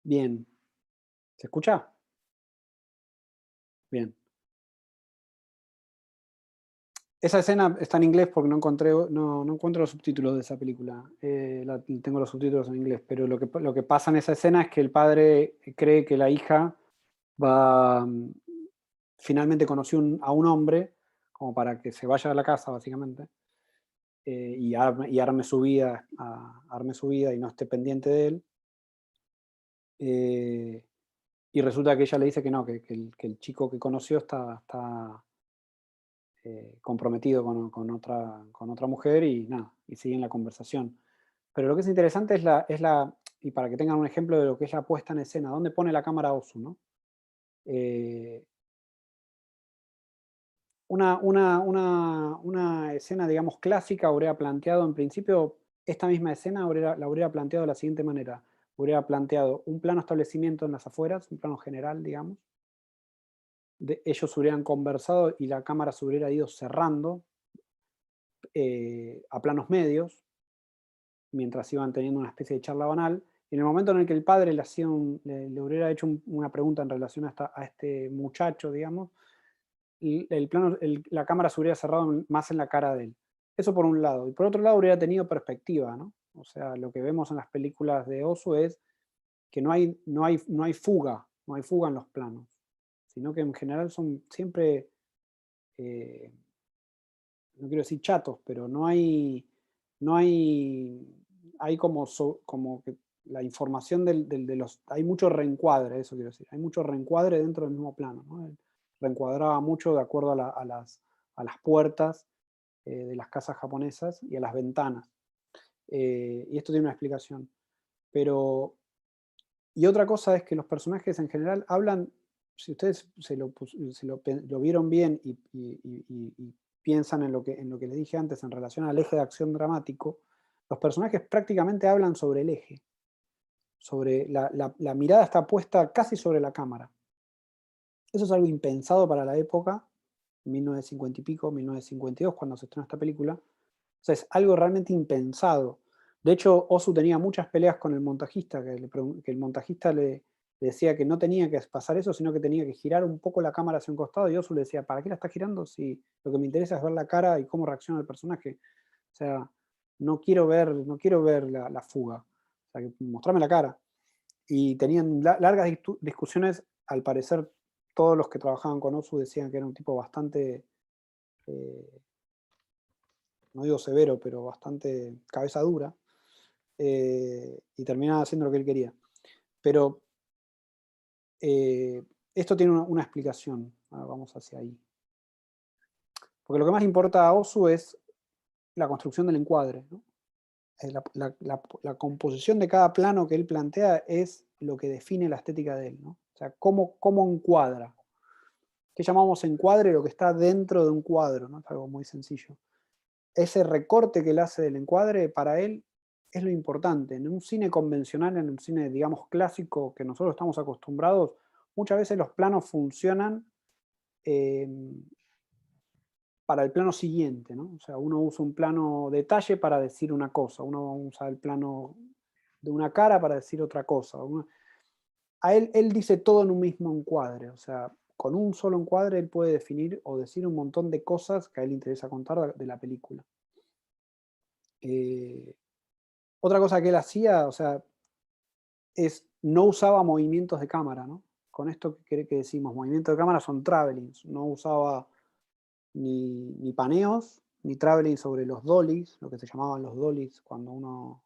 Bien. ¿Se escucha? Bien. Esa escena está en inglés porque no encuentro los subtítulos de esa película. Tengo los subtítulos en inglés, pero lo que pasa en esa escena es que el padre cree que la hija finalmente conoció a un hombre, como para que se vaya de la casa, básicamente, y arme su vida y no esté pendiente de él. Y resulta que ella le dice que no, que el chico que conoció está comprometido con otra mujer y nada, y siguen la conversación. Pero lo que es interesante y para que tengan un ejemplo de lo que es la puesta en escena, ¿dónde pone la cámara Ozu, no? Una escena, digamos, clásica habría planteado, en principio, esta misma escena la habría planteado de la siguiente manera. Habría planteado un plano establecimiento en las afueras, un plano general, digamos. Ellos hubieran conversado y la cámara se hubiera ido cerrando a planos medios, mientras iban teniendo una especie de charla banal. Y en el momento en el que el padre le hubiera hecho una pregunta en relación a este muchacho, digamos, la cámara se hubiera cerrado más en la cara de él. Eso por un lado. Y por otro lado hubiera tenido perspectiva, ¿no? O sea, lo que vemos en las películas de Ozu es que no hay fuga en los planos, sino que en general son siempre, no quiero decir chatos, pero hay como que la información hay mucho reencuadre, eso quiero decir, hay mucho reencuadre dentro del mismo plano, ¿no? Reencuadraba mucho de acuerdo a las puertas de las casas japonesas y a las ventanas. Y esto tiene una explicación. Y otra cosa es que los personajes en general hablan, si ustedes lo vieron bien y piensan en lo que les dije antes en relación al eje de acción dramático, los personajes prácticamente hablan sobre el eje. La mirada está puesta casi sobre la cámara. Eso es algo impensado para la época, 1950 y pico, 1952, cuando se estrenó esta película. O sea, es algo realmente impensado. De hecho, Ozu tenía muchas peleas con el montajista, que el montajista le decía que no tenía que pasar eso, sino que tenía que girar un poco la cámara hacia un costado, y Ozu le decía, ¿para qué la estás girando si lo que me interesa es ver la cara y cómo reacciona el personaje? O sea, no quiero ver la fuga. O sea, mostrame la cara. Y tenían largas discusiones. Al parecer, todos los que trabajaban con Ozu decían que era un tipo bastante, no digo severo, pero bastante cabeza dura, y terminaba haciendo lo que él quería. Pero esto tiene una explicación. Ahora vamos hacia ahí. Porque lo que más importa a Ozu es la construcción del encuadre, ¿no? La composición de cada plano que él plantea es lo que define la estética de él, ¿no? O sea, cómo encuadra. ¿Qué llamamos encuadre? Lo que está dentro de un cuadro, ¿no? Es algo muy sencillo. Ese recorte que él hace del encuadre, para él, es lo importante. En un cine convencional, en un cine, digamos, clásico, que nosotros estamos acostumbrados, muchas veces los planos funcionan para el plano siguiente, ¿no? O sea, uno usa un plano detalle para decir una cosa, uno usa el plano de una cara para decir otra cosa. A él dice todo en un mismo encuadre, o sea, con un solo encuadre él puede definir o decir un montón de cosas que a él le interesa contar de la película. Otra cosa que él hacía, o sea, no usaba movimientos de cámara, ¿no? Con esto que decimos, movimientos de cámara son travelings, no usaba ni paneos, ni traveling sobre los dollies, lo que se llamaban los dollies cuando no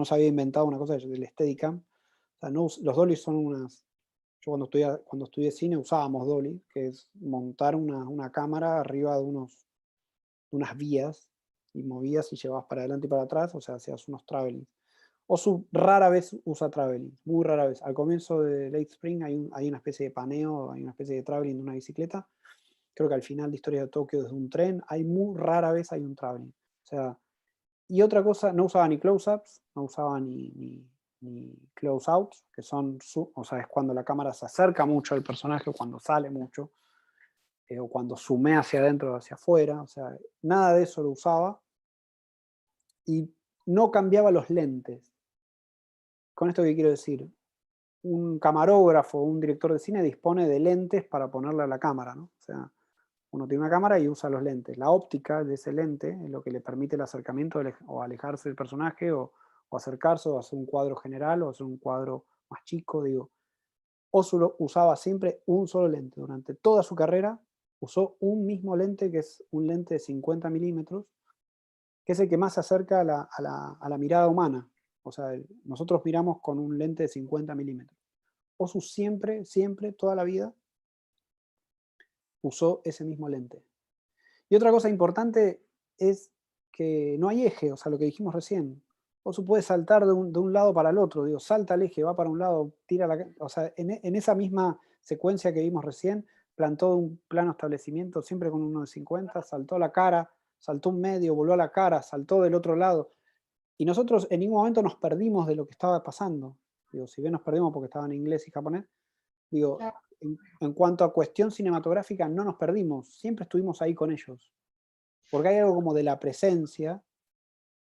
se había inventado una cosa del Steadicam. O sea, los dollies son unas... Yo cuando estudié cine usábamos dolly, que es montar una cámara arriba de unas vías y movías y llevabas para adelante y para atrás, o sea, hacías unos traveling. Ozu rara vez usa traveling, muy rara vez. Al comienzo de Late Spring hay una especie de paneo, hay una especie de traveling de una bicicleta. Creo que al final de Historia de Tokio desde un tren, muy rara vez hay un traveling. O sea, y otra cosa, no usaba ni close-ups, no usaba ni close-outs, que o sea, es cuando la cámara se acerca mucho al personaje, o cuando sale mucho, o cuando zoomea hacia adentro o hacia afuera, o sea, nada de eso lo usaba. Y no cambiaba los lentes. ¿Con esto qué quiero decir? Un camarógrafo o un director de cine dispone de lentes para ponerle a la cámara, ¿no? O sea, uno tiene una cámara y usa los lentes. La óptica de ese lente es lo que le permite el acercamiento o alejarse del personaje o acercarse o hacer un cuadro general o hacer un cuadro más chico, digo. Osu usaba siempre un solo lente. Durante toda su carrera usó un mismo lente, que es un lente de 50 milímetros, que es el que más se acerca a la mirada humana. O sea, nosotros miramos con un lente de 50 milímetros. Osu siempre, siempre, toda la vida, usó ese mismo lente. Y otra cosa importante es que no hay eje, o sea, lo que dijimos recién. Osu puede saltar de un lado para el otro, digo, salta el eje, va para un lado, tira la... O sea, en esa misma secuencia que vimos recién, plantó un plano establecimiento siempre con uno de 50, saltó a la cara, saltó un medio, volvió a la cara, saltó del otro lado. Y nosotros en ningún momento nos perdimos de lo que estaba pasando. Digo, si bien nos perdimos porque estaba en inglés y japonés, digo, en cuanto a cuestión cinematográfica no nos perdimos, siempre estuvimos ahí con ellos. Porque hay algo como de la presencia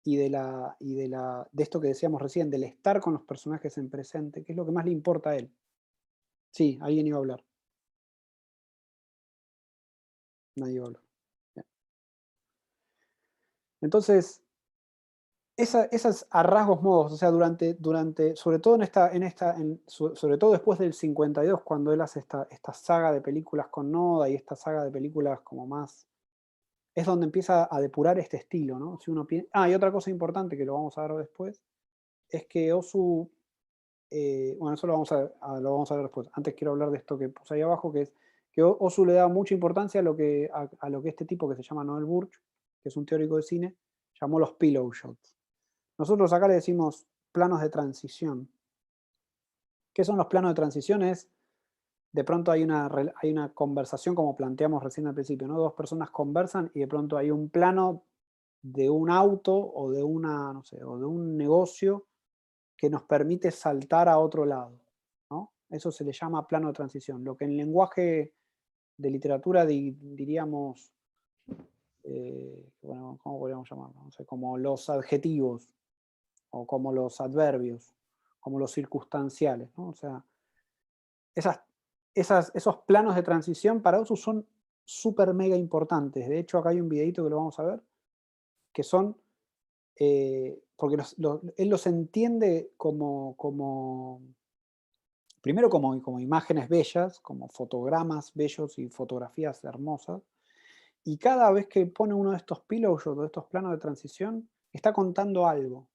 y de esto que decíamos recién, del estar con los personajes en presente, que es lo que más le importa a él. Sí, alguien iba a hablar. Nadie iba a hablar. Bien. Entonces, esas a rasgos modos, o sea, sobre todo sobre todo después del 52, cuando él hace esta saga de películas con Noda y esta saga de películas como más, es donde empieza a depurar este estilo, ¿no? Si uno y otra cosa importante que lo vamos a ver después, es que Ozu, bueno, eso lo vamos a ver después. Antes quiero hablar de esto que puse ahí abajo, que es que Ozu le da mucha importancia a lo que este tipo que se llama Noel Burch, que es un teórico de cine, llamó los pillow shots. Nosotros acá le decimos planos de transición. ¿Qué son los planos de transición? De pronto hay una conversación, como planteamos recién al principio, ¿no? Dos personas conversan y de pronto hay un plano de un auto o de no sé, o de un negocio que nos permite saltar a otro lado, ¿no? Eso se le llama plano de transición. Lo que en lenguaje de literatura diríamos, bueno, ¿cómo podríamos llamarlo? No sé, como los adjetivos o como los adverbios, como los circunstanciales, ¿no? O sea, esos planos de transición para Osu son súper mega importantes. De hecho, acá hay un videito que lo vamos a ver, que son, porque él los entiende primero como imágenes bellas, como fotogramas bellos y fotografías hermosas, y cada vez que pone uno de estos pillow shots, de estos planos de transición, está contando algo.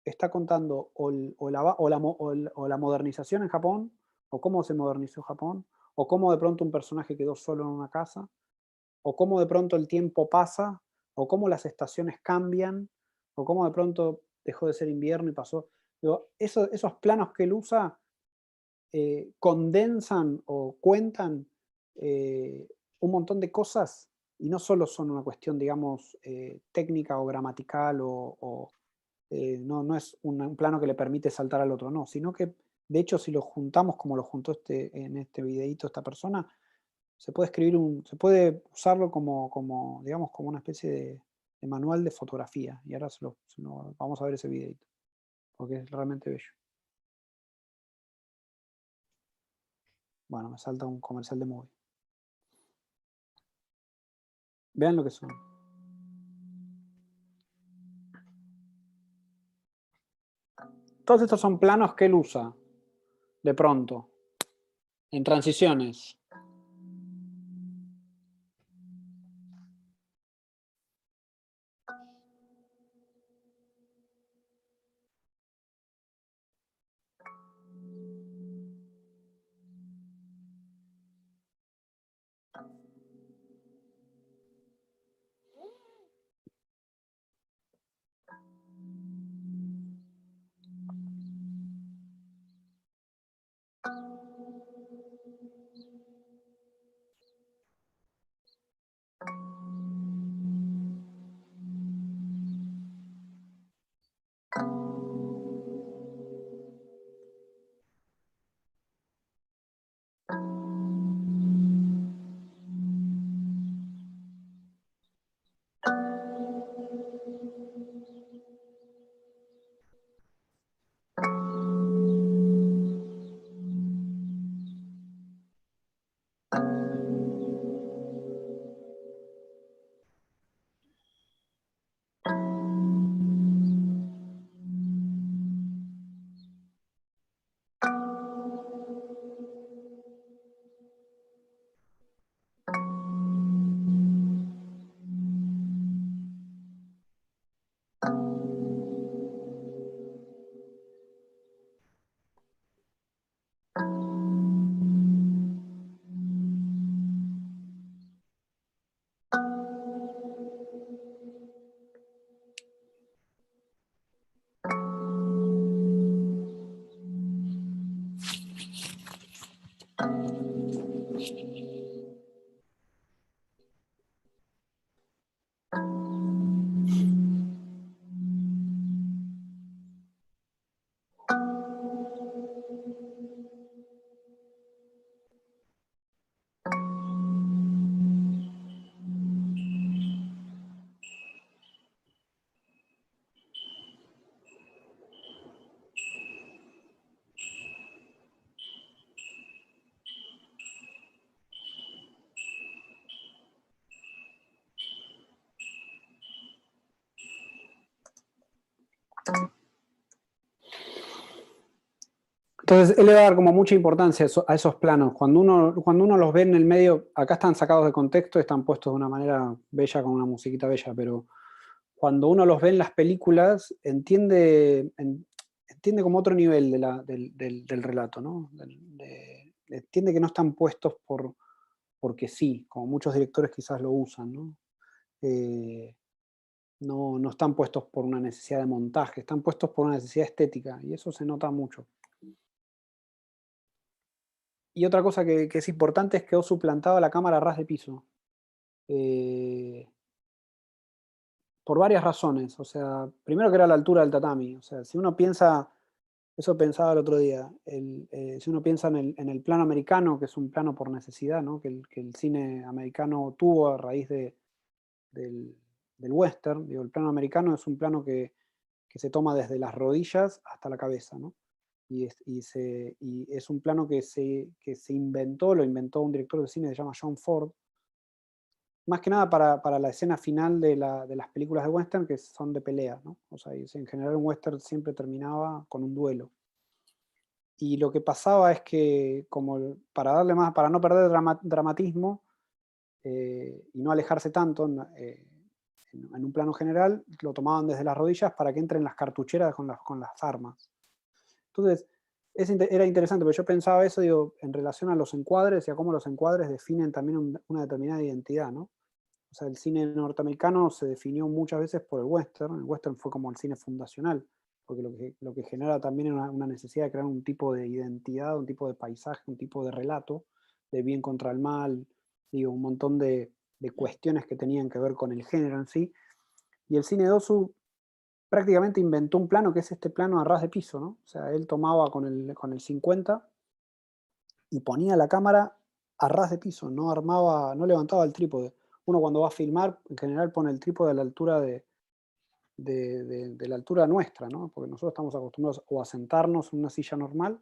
Está contando o la modernización en Japón, o cómo se modernizó Japón, o cómo de pronto un personaje quedó solo en una casa, o cómo de pronto el tiempo pasa, o cómo las estaciones cambian, o cómo de pronto dejó de ser invierno y pasó. Digo, esos planos que él usa condensan o cuentan un montón de cosas y no solo son una cuestión, digamos, técnica o gramatical no es un plano que le permite saltar al otro, no, sino que de hecho si lo juntamos como lo juntó en este videíto esta persona, se puede puede usarlo digamos, como una especie de manual de fotografía. Y ahora vamos a ver ese videíto, porque es realmente bello. Bueno, me salta un comercial de móvil. Vean lo que son. Todos estos son planos que él usa, de pronto, en transiciones. Entonces, él le va a dar como mucha importancia a esos planos. Cuando uno los ve en el medio, acá están sacados de contexto, están puestos de una manera bella, con una musiquita bella, pero cuando uno los ve en las películas, entiende como otro nivel del relato, ¿no? Entiende que no están puestos porque sí, como muchos directores quizás lo usan, ¿no? No están puestos por una necesidad de montaje, están puestos por una necesidad estética, y eso se nota mucho. Y otra cosa que es importante es que Ozu plantaba la cámara a ras de piso. Por varias razones. O sea, primero que era la altura del tatami. O sea, si uno piensa, eso pensaba el otro día, si uno piensa en el plano americano, que es un plano por necesidad, ¿no? que el cine americano tuvo a raíz del western. Digo, el plano americano es un plano que se toma desde las rodillas hasta la cabeza, ¿no? Y es un plano que se inventó, lo inventó un director de cine que se llama John Ford, más que nada para la escena final de las películas de western, que son de pelea, ¿no? O sea, en general un western siempre terminaba con un duelo. Y lo que pasaba es que, como para no perder dramatismo y no alejarse tanto en un plano general, lo tomaban desde las rodillas para que entren las cartucheras con las armas. Entonces, era interesante, pero yo pensaba eso, digo, en relación a los encuadres y a cómo los encuadres definen también una determinada identidad, ¿no? O sea, el cine norteamericano se definió muchas veces por el western fue como el cine fundacional, porque lo que genera también es una necesidad de crear un tipo de identidad, un tipo de paisaje, un tipo de relato, de bien contra el mal, digo, un montón de cuestiones que tenían que ver con el género en sí. Y el cine de Ozu prácticamente inventó un plano que es este plano a ras de piso, ¿no? O sea, él tomaba con el 50 y ponía la cámara a ras de piso, no levantaba el trípode. Uno cuando va a filmar, en general pone el trípode a la altura de la altura nuestra, ¿no? Porque nosotros estamos acostumbrados o a sentarnos en una silla normal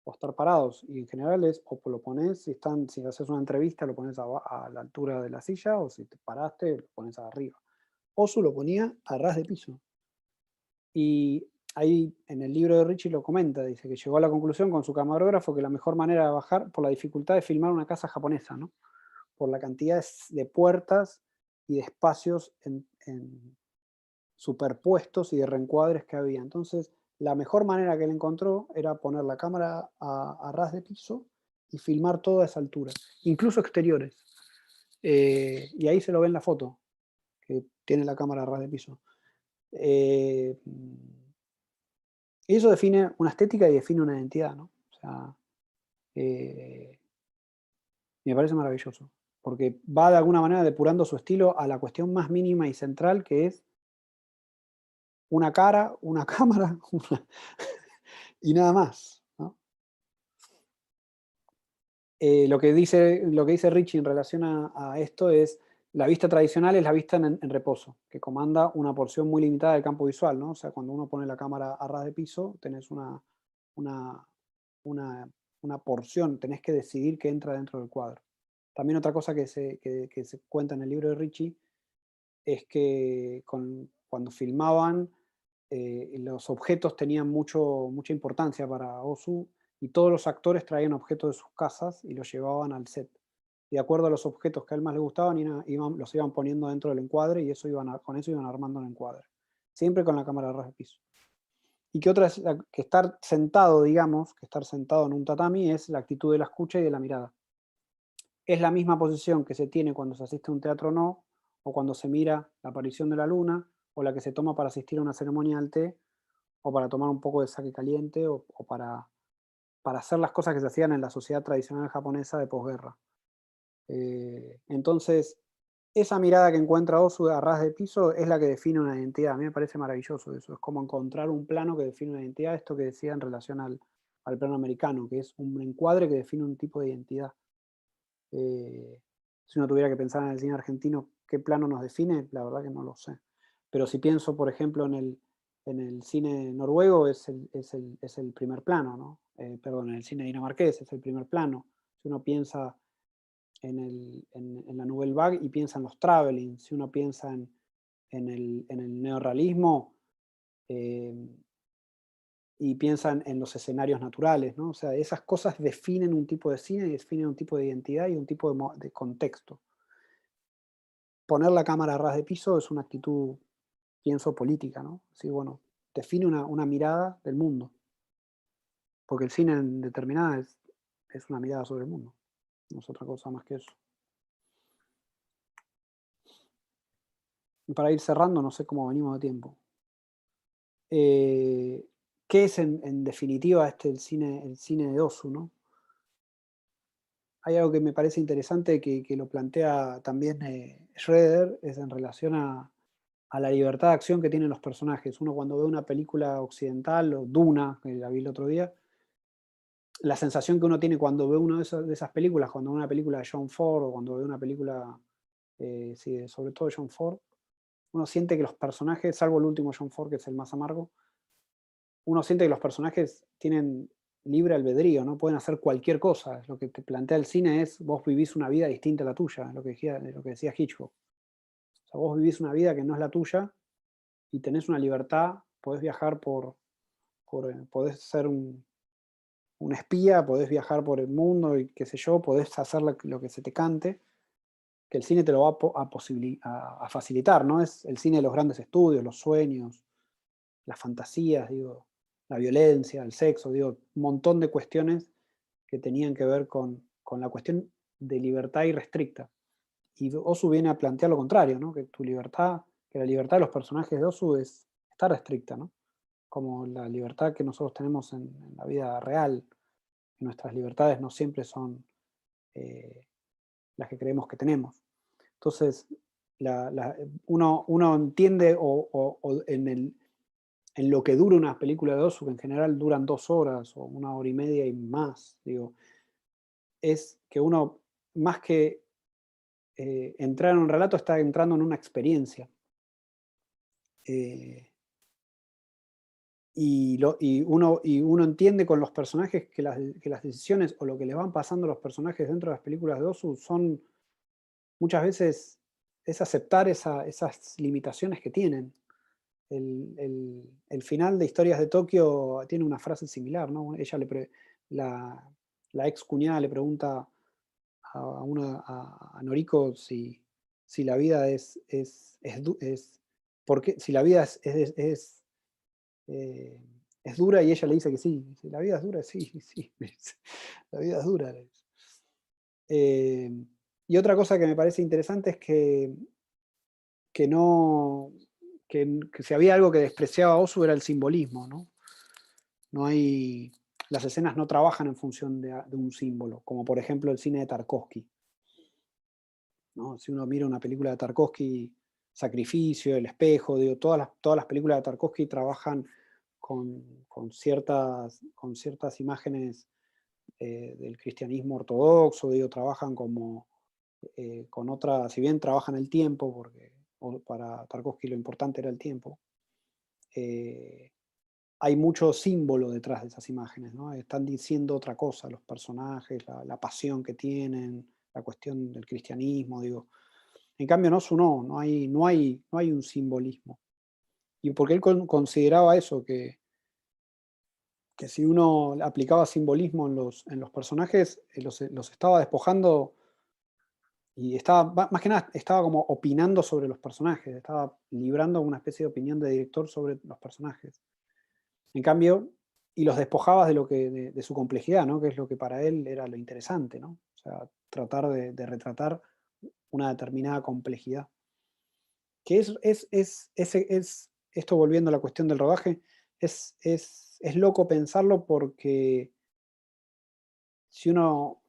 o a estar parados. Y en general o lo pones, si haces una entrevista, lo pones a la altura de la silla, o si te paraste, lo pones arriba. Ozu lo ponía a ras de piso. Y ahí en el libro de Richie lo comenta, dice que llegó a la conclusión con su camarógrafo que la mejor manera de bajar, por la dificultad de filmar una casa japonesa, ¿no? Por la cantidad de puertas y de espacios superpuestos y de reencuadres que había. Entonces, la mejor manera que él encontró era poner la cámara a ras de piso y filmar todo a esa altura, incluso exteriores. Y ahí se lo ve en la foto, que tiene la cámara a ras de piso. Y eso define una estética y define una identidad, ¿no? O sea, me parece maravilloso, porque va de alguna manera depurando su estilo a la cuestión más mínima y central, que es una cara, una cámara y nada más, ¿no? Lo que dice Richie en relación a esto es: la vista tradicional es la vista en reposo, que comanda una porción muy limitada del campo visual, ¿no? O sea, cuando uno pone la cámara a ras de piso, tenés una porción, tenés que decidir qué entra dentro del cuadro. También otra cosa que se cuenta en el libro de Richie es que cuando filmaban, los objetos tenían mucha importancia para Ozu, y todos los actores traían objetos de sus casas y los llevaban al set. Y de acuerdo a los objetos que a él más le gustaban, los iban poniendo dentro del encuadre, y con eso iban armando el encuadre. siempre con la cámara a ras de piso. Y que otra es que estar sentado, digamos, que estar sentado en un tatami es la actitud de la escucha y de la mirada. Es la misma posición que se tiene cuando se asiste a un teatro no, o cuando se mira la aparición de la luna, o la que se toma para asistir a una ceremonia del té, o para tomar un poco de sake caliente, o para hacer las cosas que se hacían en la sociedad tradicional japonesa de posguerra. Entonces, esa mirada que encuentra Osu a ras de piso es la que define una identidad. A mí me parece maravilloso eso. Es como encontrar un plano que define una identidad, esto que decía en relación al plano americano, que es un encuadre que define un tipo de identidad. Si uno tuviera que pensar en el cine argentino, ¿qué plano nos define? La verdad que no lo sé. Pero si pienso, por ejemplo, en el cine noruego, es el primer plano, ¿no? Perdón, en el cine dinamarqués es el primer plano. Si uno piensa en la Nouvelle Vague y piensa en los traveling, si uno piensa en el neorrealismo y piensa en los escenarios naturales, ¿no? O sea, esas cosas definen un tipo de cine, definen un tipo de identidad y un tipo de contexto. Poner la cámara a ras de piso es una actitud, pienso, política, ¿no? Sí, bueno, define una mirada del mundo. Porque el cine en determinada es una mirada sobre el mundo. No es otra cosa más que eso. Y para ir cerrando, no sé cómo venimos de tiempo. ¿Qué es en definitiva el cine de Ozu, ¿no? Hay algo que me parece interesante que lo plantea también Schroeder, es en relación a la libertad de acción que tienen los personajes. Uno cuando ve una película occidental, o Duna, que la vi el otro día, la sensación que uno tiene cuando ve una de esas películas, cuando ve una película de John Ford, o cuando ve una película, sí, sobre todo de John Ford, uno siente que los personajes, salvo el último John Ford, que es el más amargo, uno siente que los personajes tienen libre albedrío, ¿no? Pueden hacer cualquier cosa. Lo que te plantea el cine es, vos vivís una vida distinta a la tuya, lo que decía Hitchcock. O sea, vos vivís una vida que no es la tuya y tenés una libertad, podés viajar podés ser un espía, podés viajar por el mundo y qué sé yo, podés hacer lo que se te cante, que el cine te lo va a facilitar, ¿no? Es el cine de los grandes estudios, los sueños, las fantasías, digo, la violencia, el sexo, digo, un montón de cuestiones que tenían que ver con la cuestión de libertad irrestricta. Y Ozu viene a plantear lo contrario, ¿no? Que la libertad de los personajes de Ozu está restricta, ¿no? Como la libertad que nosotros tenemos en la vida real. Nuestras libertades no siempre son las que creemos que tenemos. Entonces, uno entiende en lo que dura una película de Ozu, que en general duran 2 horas o 1 hora y media y más, digo, es que uno, más que entrar en un relato, está entrando en una experiencia. Y uno entiende con los personajes que las decisiones o lo que les van pasando a los personajes dentro de las películas de Ozu son muchas veces es aceptar esas limitaciones que tienen. El final de Historias de Tokio tiene una frase similar, ¿no? Ella la ex cuñada le pregunta a Noriko si la vida si la vida es dura, y ella le dice que sí. Si la vida es dura, sí, la vida es dura. Y otra cosa que me parece interesante es que si había algo que despreciaba Ozu era el simbolismo, ¿no? Las escenas no trabajan en función de un símbolo, como por ejemplo el cine de Tarkovsky, ¿no? Si uno mira una película de Tarkovsky, Sacrificio, El espejo, digo, todas las películas de Tarkovsky trabajan con ciertas imágenes del cristianismo ortodoxo, digo, trabajan como con otra, si bien trabajan el tiempo, porque para Tarkovsky lo importante era el tiempo, hay mucho símbolo detrás de esas imágenes, ¿no? Están diciendo otra cosa los personajes, la pasión que tienen, la cuestión del cristianismo, digo. En cambio, no hay un simbolismo. Y porque él consideraba eso, que si uno aplicaba simbolismo en los personajes, los estaba despojando y estaba, más que nada, estaba como opinando sobre los personajes, estaba librando una especie de opinión de director sobre los personajes. En cambio, y los despojabas de, de su complejidad, ¿no? Que es lo que para él era lo interesante, ¿no? O sea, tratar de retratar una determinada complejidad. Que esto volviendo a la cuestión del rodaje, es loco pensarlo porque si uno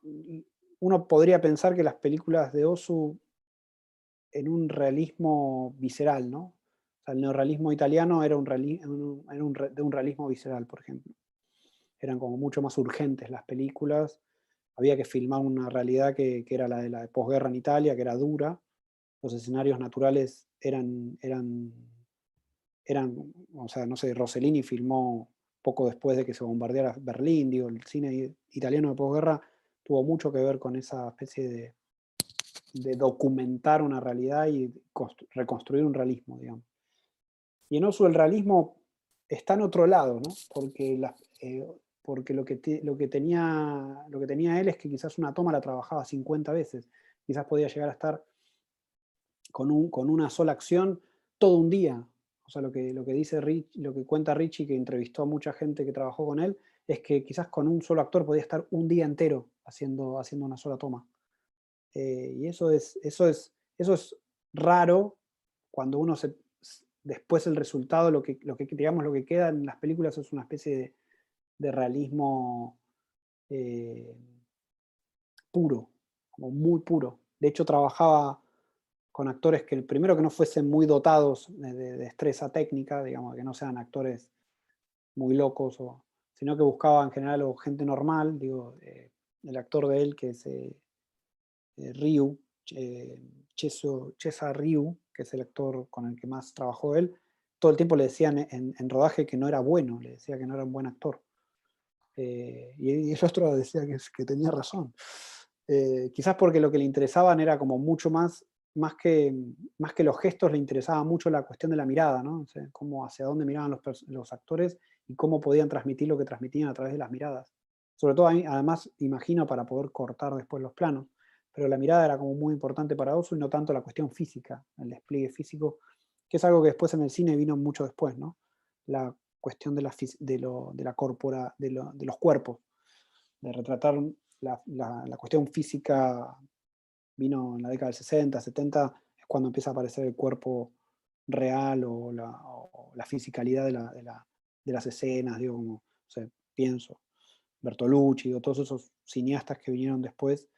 podría pensar que las películas de Ozu en un realismo visceral, ¿no? O sea, el neorrealismo italiano era de un realismo visceral, por ejemplo. Eran como mucho más urgentes las películas, había que filmar una realidad que era la de la posguerra en Italia, que era dura, los escenarios naturales eran, o sea, no sé, Rossellini filmó poco después de que se bombardeara Berlín, digo, el cine italiano de posguerra tuvo mucho que ver con esa especie de documentar una realidad y reconstruir un realismo, digamos. Y en Ozu el realismo está en otro lado, ¿no? Porque lo que tenía él es que quizás una toma la trabajaba 50 veces, quizás podía llegar a estar con una sola acción todo un día. O sea, lo que dice lo que cuenta Richie, que entrevistó a mucha gente que trabajó con él, es que quizás con un solo actor podía estar un día entero haciendo una sola toma. Y eso es raro cuando uno después el resultado, digamos, lo que queda en las películas es una especie de realismo puro, como muy puro. De hecho, trabajaba con actores que primero que no fuesen muy dotados de destreza técnica, digamos, que no sean actores muy locos, sino que buscaba en general o gente normal, digo, el actor de él que es Ryu, Chesa Ryu, que es el actor con el que más trabajó él, todo el tiempo le decían en rodaje que no era bueno, le decía que no era un buen actor. Y el otro decía que tenía razón. Quizás porque lo que le interesaban era como mucho más que los gestos, le interesaba mucho la cuestión de la mirada, ¿no? O sea, hacia dónde miraban los actores y cómo podían transmitir lo que transmitían a través de las miradas. Sobre todo, además, imagino, para poder cortar después los planos. Pero la mirada era como muy importante para Ozu y no tanto la cuestión física, el despliegue físico, que es algo que después en el cine vino mucho después, ¿no? La cuestión de los cuerpos, de retratar la cuestión física vino en la década del 60, 70, es cuando empieza a aparecer el cuerpo real o la fisicalidad de las escenas, digo, como, o sea, pienso, Bertolucci, o todos esos cineastas que vinieron después.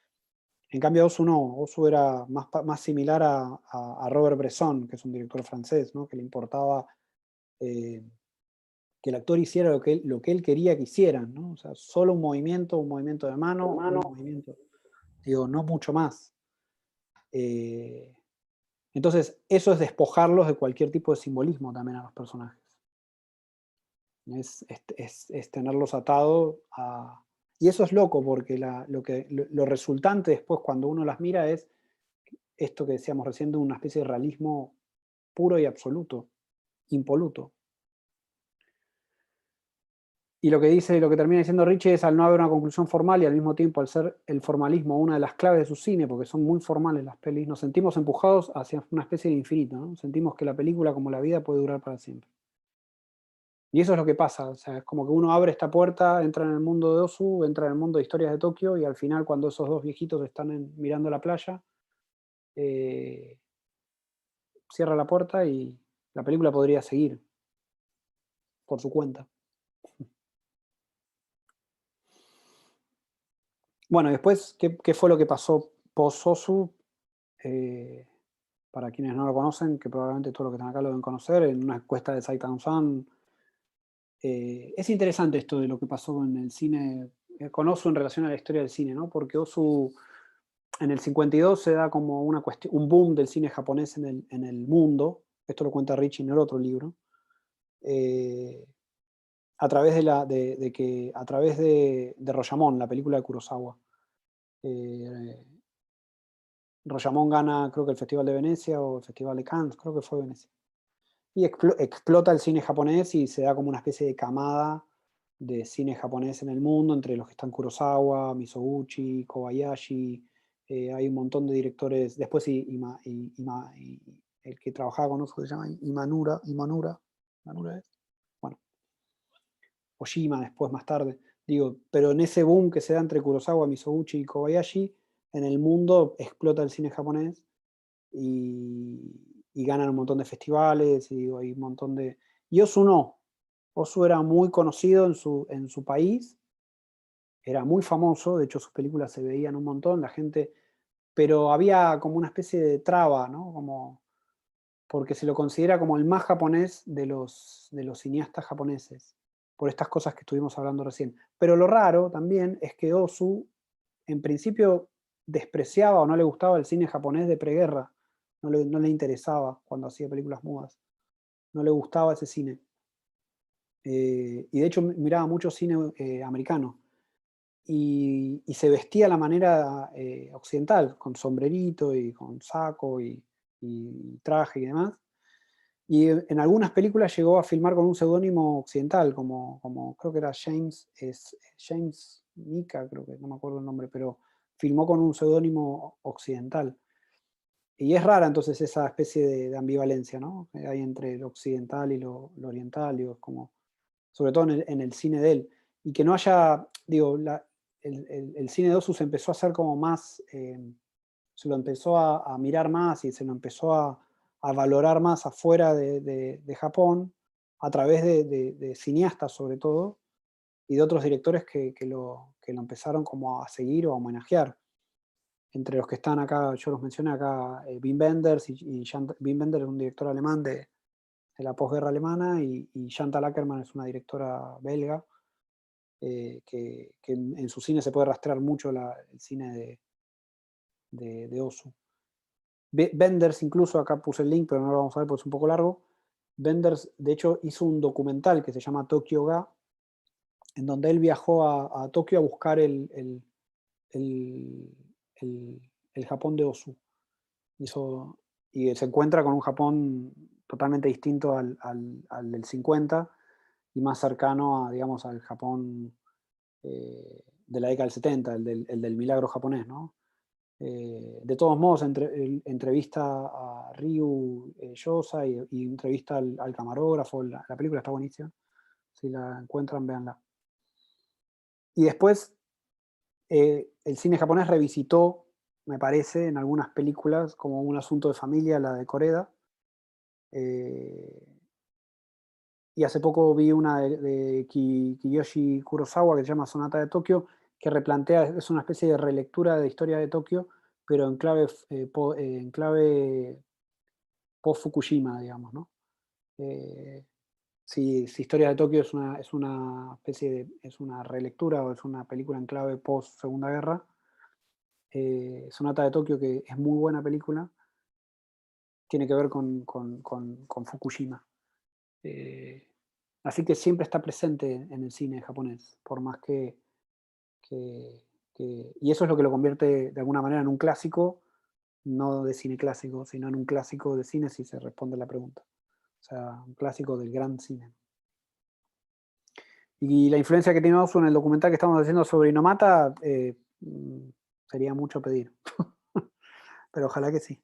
En cambio, Ozu no, Ozu era más similar a Robert Bresson, que es un director francés, ¿no? Que le importaba que el actor hiciera lo que él quería que hicieran, ¿no? O sea, solo un movimiento de mano, un movimiento, digo, no mucho más. Entonces, eso es despojarlos de cualquier tipo de simbolismo también a los personajes. Es tenerlos atados a... Y eso es loco, porque lo resultante después cuando uno las mira es esto que decíamos recién, de una especie de realismo puro y absoluto, impoluto. Y lo que termina diciendo Richie es, al no haber una conclusión formal y al mismo tiempo al ser el formalismo una de las claves de su cine, porque son muy formales las pelis, nos sentimos empujados hacia una especie de infinito, ¿no? Sentimos que la película, como la vida, puede durar para siempre. Y eso es lo que pasa, o sea, es como que uno abre esta puerta, entra en el mundo de Ozu, entra en el mundo de historias de Tokio, y al final, cuando esos dos viejitos están mirando la playa, cierra la puerta y la película podría seguir por su cuenta. Bueno, después, ¿qué fue lo que pasó post-Ozu? Para quienes no lo conocen, que probablemente todos los que están acá lo deben conocer, en una encuesta de Saitang-san. Es interesante esto de lo que pasó con el cine, con Ozu en relación a la historia del cine, ¿no? Porque Ozu en el 52 se da como un boom del cine japonés en el mundo. Esto lo cuenta Richie en el otro libro. A través de Rashomon, la película de Kurosawa. Rashomon gana, creo que el Festival de Venecia o el Festival de Cannes, creo que fue Venecia. Y explota el cine japonés y se da como una especie de camada de cine japonés en el mundo, entre los que están Kurosawa, Mizoguchi, Kobayashi, hay un montón de directores, después el que trabajaba con Ozu se llama Imanura es, bueno, Oshima después más tarde, digo, pero en ese boom que se da entre Kurosawa, Mizoguchi y Kobayashi, en el mundo explota el cine japonés y ganan un montón de festivales, y digo, hay un montón de... Y Ozu no, Ozu era muy conocido en su país, era muy famoso, de hecho sus películas se veían un montón, la gente, pero había como una especie de traba, ¿no? Como, porque se lo considera como el más japonés de los cineastas japoneses, por estas cosas que estuvimos hablando recién. Pero lo raro también es que Ozu, en principio, despreciaba o no le gustaba el cine japonés de preguerra, no le interesaba cuando hacía películas mudas, no le gustaba ese cine. Y de hecho miraba mucho cine americano. Y se vestía a la manera occidental, con sombrerito y con saco y traje y demás. Y en algunas películas llegó a filmar con un seudónimo occidental, como creo que era James Mika, creo que no me acuerdo el nombre, pero filmó con un seudónimo occidental. Y es rara entonces esa especie de ambivalencia, ¿no? Que hay entre lo occidental y lo oriental, digo, como, sobre todo en el cine de él. Y que no haya, digo, el cine de Ozu se empezó a hacer como más, se lo empezó a mirar más y se lo empezó a valorar más afuera de Japón, a través de cineastas sobre todo, y de otros directores que lo empezaron como a seguir o a homenajear. Entre los que están acá, yo los mencioné acá, Wim Wenders, Wim Wenders es un director alemán de la posguerra alemana, y Chantal Akerman es una directora belga, que en su cine se puede rastrear mucho el cine de Ozu. Wenders, incluso, acá puse el link, pero no lo vamos a ver porque es un poco largo. Wenders, de hecho, hizo un documental que se llama Tokyo Ga, en donde él viajó a Tokio a buscar el Japón de Ozu. Y se encuentra con un Japón totalmente distinto al del 50 y más cercano a, digamos, al Japón de la década del 70, el del milagro japonés, ¿no? De todos modos, entrevista a Ryu Yosa y entrevista al camarógrafo. La película está buenísima. Si la encuentran, véanla. Y después, el cine japonés revisitó, me parece, en algunas películas, como Un asunto de familia, la de Koreda. Y hace poco vi una de Kiyoshi Kurosawa que se llama Sonata de Tokio, que replantea, es una especie de relectura de historia de Tokio, pero en clave post-Fukushima, digamos, ¿no? Si Historia de Tokio es una especie de, es una relectura o es una película en clave post-Segunda Guerra, Sonata de Tokio, que es muy buena película, tiene que ver con Fukushima. Así que siempre está presente en el cine japonés, por más que y eso es lo que lo convierte de alguna manera en un clásico, no de cine clásico, sino en un clásico de cine, si se responde la pregunta. O sea, un clásico del gran cine. Y la influencia que tiene Ozu en el documental que estamos haciendo sobre Inomata, sería mucho pedir. Pero ojalá que sí.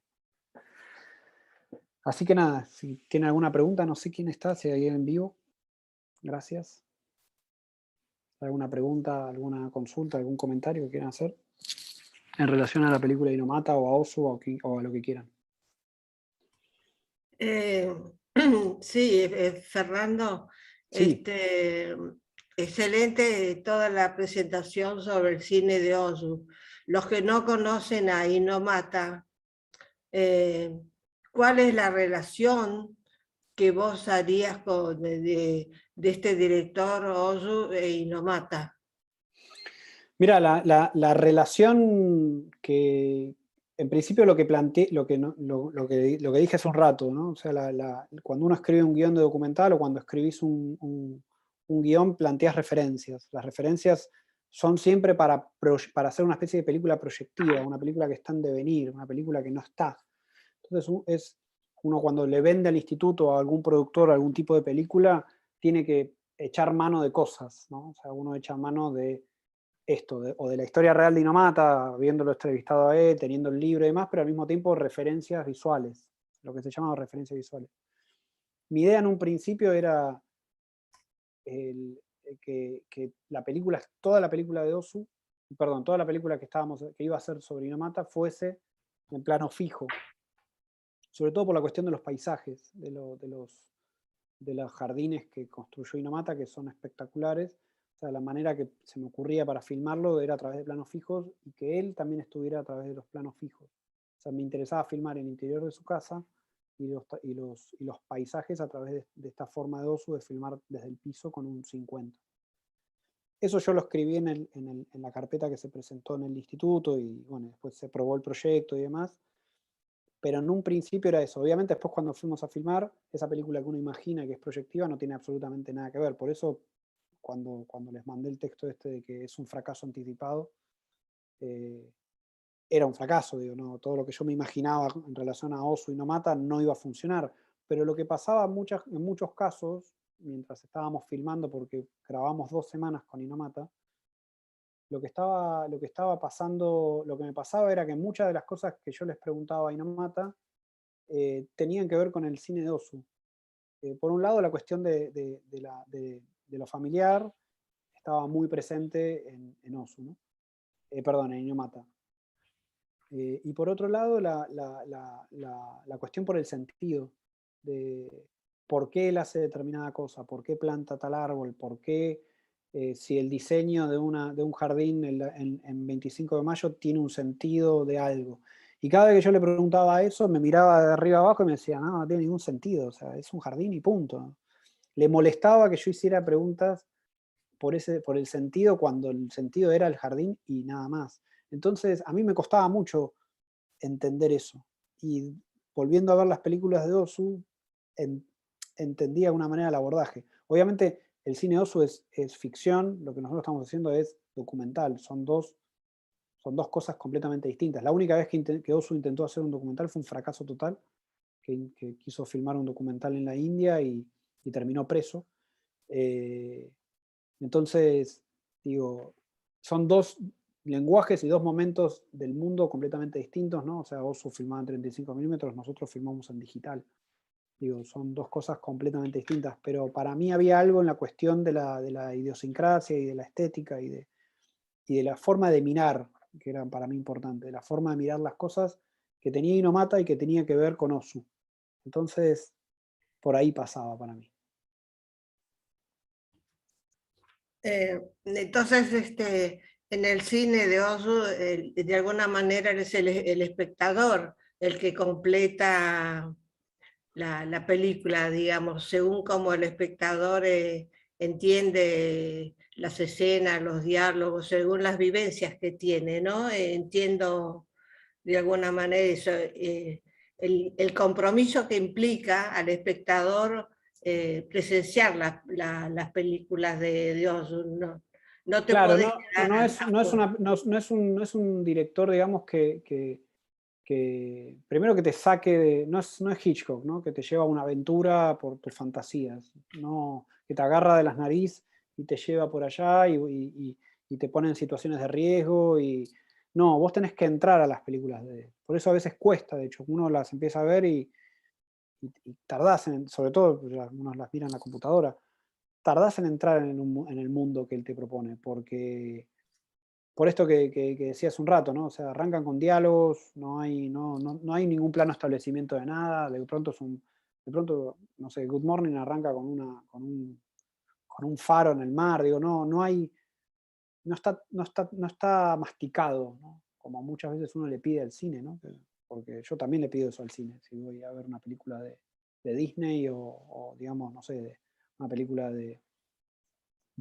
Así que nada, si tienen alguna pregunta, no sé quién está, si hay alguien en vivo. Gracias. ¿Alguna pregunta, alguna consulta, algún comentario que quieran hacer en relación a la película Inomata o a Ozu o a lo que quieran? Sí, Fernando, Sí. excelente toda la presentación sobre el cine de Ozu. Los que no conocen a Inomata, ¿cuál es la relación que vos harías de este director Ozu e Inomata? Mira, la relación que, en principio lo que planteé, lo que dije hace un rato, ¿no? O sea, cuando uno escribe un guión de documental o cuando escribís un guión, planteas referencias. Las referencias son siempre para hacer una especie de película proyectiva, una película que está en devenir, una película que no está. Entonces, uno cuando le vende al instituto a algún productor algún tipo de película, tiene que echar mano de cosas, ¿no? O sea, uno echa mano de esto, o de la historia real de Inumata, habiéndolo entrevistado a él, teniendo el libro y demás, pero al mismo tiempo referencias visuales, lo que se llama referencias visuales. Mi idea en un principio era que la película, toda la película de Ozu, perdón, toda la película que iba a hacer sobre Inumata fuese en plano fijo, sobre todo por la cuestión de los paisajes, de los jardines que construyó Inumata, que son espectaculares. O sea, la manera que se me ocurría para filmarlo era a través de planos fijos y que él también estuviera a través de los planos fijos. O sea, me interesaba filmar el interior de su casa y los paisajes a través de esta forma de Ozu de filmar desde el piso con un 50. Eso yo lo escribí en la carpeta que se presentó en el instituto y bueno, después se aprobó el proyecto y demás. Pero en un principio era eso. Obviamente después cuando fuimos a filmar, esa película que uno imagina que es proyectiva no tiene absolutamente nada que ver. Por eso cuando les mandé el texto este de que es un fracaso anticipado, era un fracaso, digo, no, todo lo que yo me imaginaba en relación a Ozu y Inumata no iba a funcionar. Pero lo que pasaba en muchos casos, mientras estábamos filmando, porque grabamos 2 semanas con Inumata, lo que me pasaba era que muchas de las cosas que yo les preguntaba a Inumata tenían que ver con el cine de Ozu. Por un lado, la cuestión de lo familiar estaba muy presente en Ozu, ¿no? Perdón, en Inumata. Y por otro lado, la cuestión por el sentido de por qué él hace determinada cosa, por qué planta tal árbol, por qué si el diseño de un jardín en 25 de mayo tiene un sentido de algo. Y cada vez que yo le preguntaba eso, me miraba de arriba abajo y me decía, no tiene ningún sentido, o sea, es un jardín y punto. Le molestaba que yo hiciera preguntas por el sentido cuando el sentido era el jardín y nada más. Entonces, a mí me costaba mucho entender eso. Y volviendo a ver las películas de Ozu, entendía de alguna manera el abordaje. Obviamente, el cine Ozu es ficción, lo que nosotros estamos haciendo es documental, son dos cosas completamente distintas. La única vez que Ozu intentó hacer un documental fue un fracaso total, que quiso filmar un documental en la India y terminó preso. Entonces, digo, son 2 lenguajes y 2 momentos del mundo completamente distintos, ¿no? O sea, Ozu filmaba en 35 milímetros, nosotros filmamos en digital. Digo, son 2 cosas completamente distintas, pero para mí había algo en la cuestión de la idiosincrasia y de la estética y de la forma de mirar, que era para mí importante, la forma de mirar las cosas que tenía Inumata y que tenía que ver con Ozu. Entonces, por ahí pasaba para mí. Entonces, en el cine de Ozu, de alguna manera eres el espectador, el que completa la película, digamos, según como el espectador entiende las escenas, los diálogos, según las vivencias que tiene, ¿no? Entiendo de alguna manera eso, el compromiso que implica al espectador presenciar las películas de Ozu. No te Claro, podés quedar no es un director, digamos, que primero que te saque no es Hitchcock, ¿no? Que te lleva a una aventura por tus fantasías, no, que te agarra de las narices y te lleva por allá y te pone en situaciones de riesgo no, vos tenés que entrar a las películas de él. Por eso a veces cuesta, de hecho, uno las empieza a ver y tardás sobre todo, uno las mira en la computadora, tardás en entrar en el mundo que él te propone, porque por esto que decía hace un rato, ¿no? O sea, arrancan con diálogos, no hay ningún plano establecimiento de nada, de pronto, no sé, Good Morning arranca con un faro en el mar, digo, no está masticado, ¿no? Como muchas veces uno le pide al cine, ¿no? Porque yo también le pido eso al cine, si voy a ver una película de Disney o digamos, no sé, una película de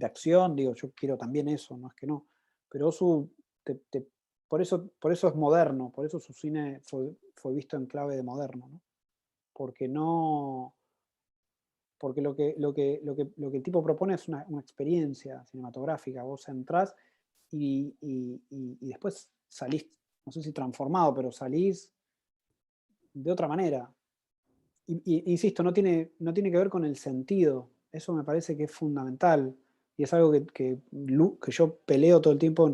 acción, digo, yo quiero también eso, no es que no. Pero Ozu, por eso es moderno, por eso su cine fue visto en clave de moderno, ¿no? Porque lo que el tipo propone es una experiencia cinematográfica. Vos entrás y después salís, no sé si transformado, pero salís de otra manera. Insisto, no tiene que ver con el sentido. Eso me parece que es fundamental. y es algo que yo peleo todo el tiempo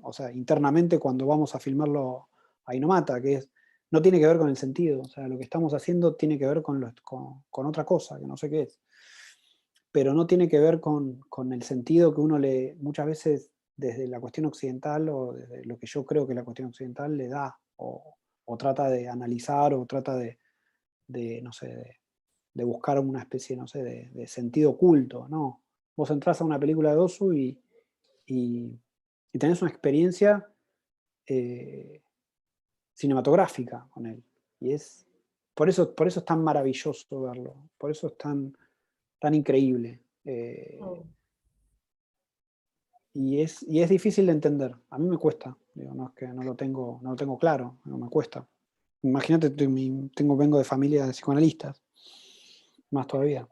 o sea, internamente cuando vamos a filmarlo a Inumata, que es, no tiene que ver con el sentido, o sea, lo que estamos haciendo tiene que ver con otra cosa, que no sé qué es, pero no tiene que ver con el sentido que uno muchas veces desde la cuestión occidental o desde lo que yo creo que la cuestión occidental le da, o trata de analizar, o trata no sé, de buscar una especie, no sé, de sentido oculto, ¿no? Vos entrás a una película de Ozu y tenés una experiencia cinematográfica con él. Y por eso es tan maravilloso verlo, por eso es tan increíble. Y es difícil de entender. A mí me cuesta. Digo, no es que no lo tengo claro, no me cuesta. Imagínate, vengo de familia de psicoanalistas, más todavía.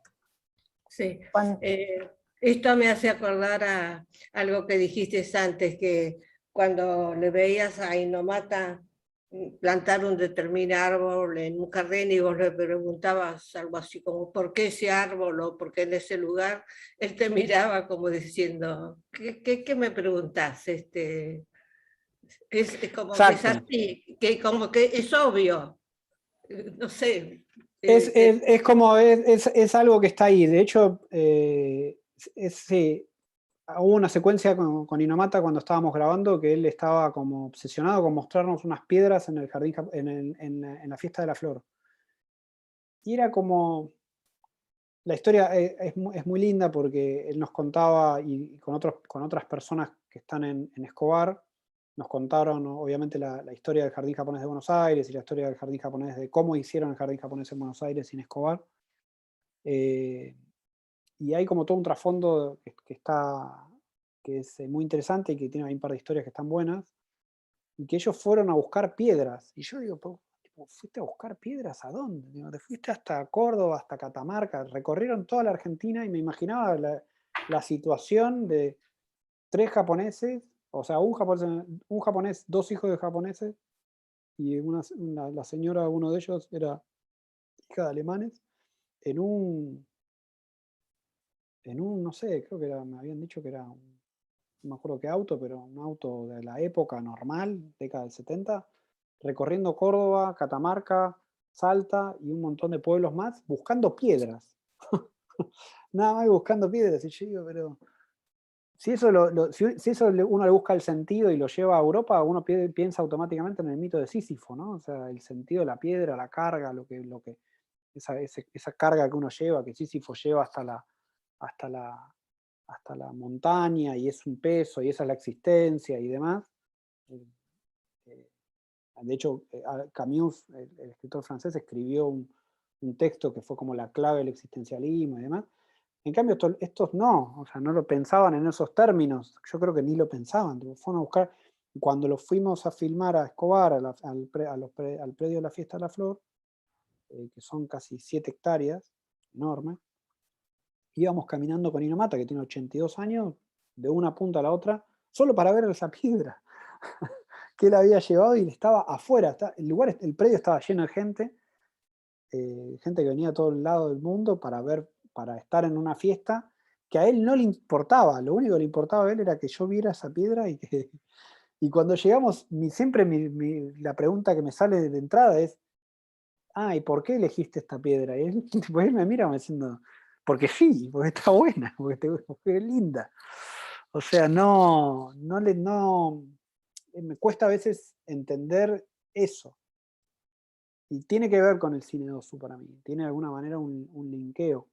Sí. Cuando- Esto me hace acordar a algo que dijiste antes, que cuando le veías a Inumata plantar un determinado árbol en un jardín y vos le preguntabas algo así como ¿por qué ese árbol o por qué en ese lugar? Él te miraba como diciendo, ¿qué me preguntás? Es como que es Exacto. así, que como que es obvio, no sé. Es como, es algo que está ahí. De hecho, sí, hubo una secuencia con Inumata cuando estábamos grabando que él estaba como obsesionado con mostrarnos unas piedras en el jardín, en la fiesta de la flor. Y era como, la historia es muy linda porque él nos contaba, y con otras personas que están en Escobar, nos contaron obviamente la historia del Jardín Japonés de Buenos Aires y la historia del Jardín Japonés, de cómo hicieron el Jardín Japonés en Buenos Aires sin Escobar. Y hay como todo un trasfondo que es muy interesante y que tiene un par de historias que están buenas, y que ellos fueron a buscar piedras. Y yo digo, ¿fuiste a buscar piedras a dónde? Digo, te fuiste hasta Córdoba, hasta Catamarca, recorrieron toda la Argentina, y me imaginaba la situación de 3 japoneses, o sea, un japonés, 2 hijos de japoneses, y la señora, uno de ellos era hija de alemanes, en un, no sé, creo que me habían dicho que era no me acuerdo qué auto, pero un auto de la época normal, década del 70, recorriendo Córdoba, Catamarca, Salta y un montón de pueblos más, buscando piedras. Nada más buscando piedras. Y yo digo, pero si eso, si eso uno le busca el sentido y lo lleva a Europa, uno piensa automáticamente en el mito de Sísifo, ¿no? O sea, el sentido de la piedra, la carga, esa carga que uno lleva, que Sísifo lleva hasta la montaña, y es un peso, y esa es la existencia y demás. De hecho, Camus, el escritor francés, escribió un texto que fue como la clave del existencialismo y demás. En cambio, estos no, o sea, no lo pensaban en esos términos. Yo creo que ni lo pensaban. Fueron a buscar. Cuando lo fuimos a filmar a Escobar, al predio de la Fiesta de la Flor, que son casi 7 hectáreas, enorme, íbamos caminando con Inumata, que tiene 82 años, de una punta a la otra, solo para ver esa piedra que él había llevado, y estaba afuera. El predio estaba lleno de gente que venía de todo el lado del mundo para estar en una fiesta que a él no le importaba. Lo único que le importaba a él era que yo viera esa piedra, y cuando llegamos, siempre la pregunta que me sale de entrada es, ¿y por qué elegiste esta piedra? Y él me mira diciendo, porque sí, porque está buena, porque es linda. O sea, me cuesta a veces entender eso. Y tiene que ver con el cine Ozu para mí. Tiene de alguna manera un linkeo.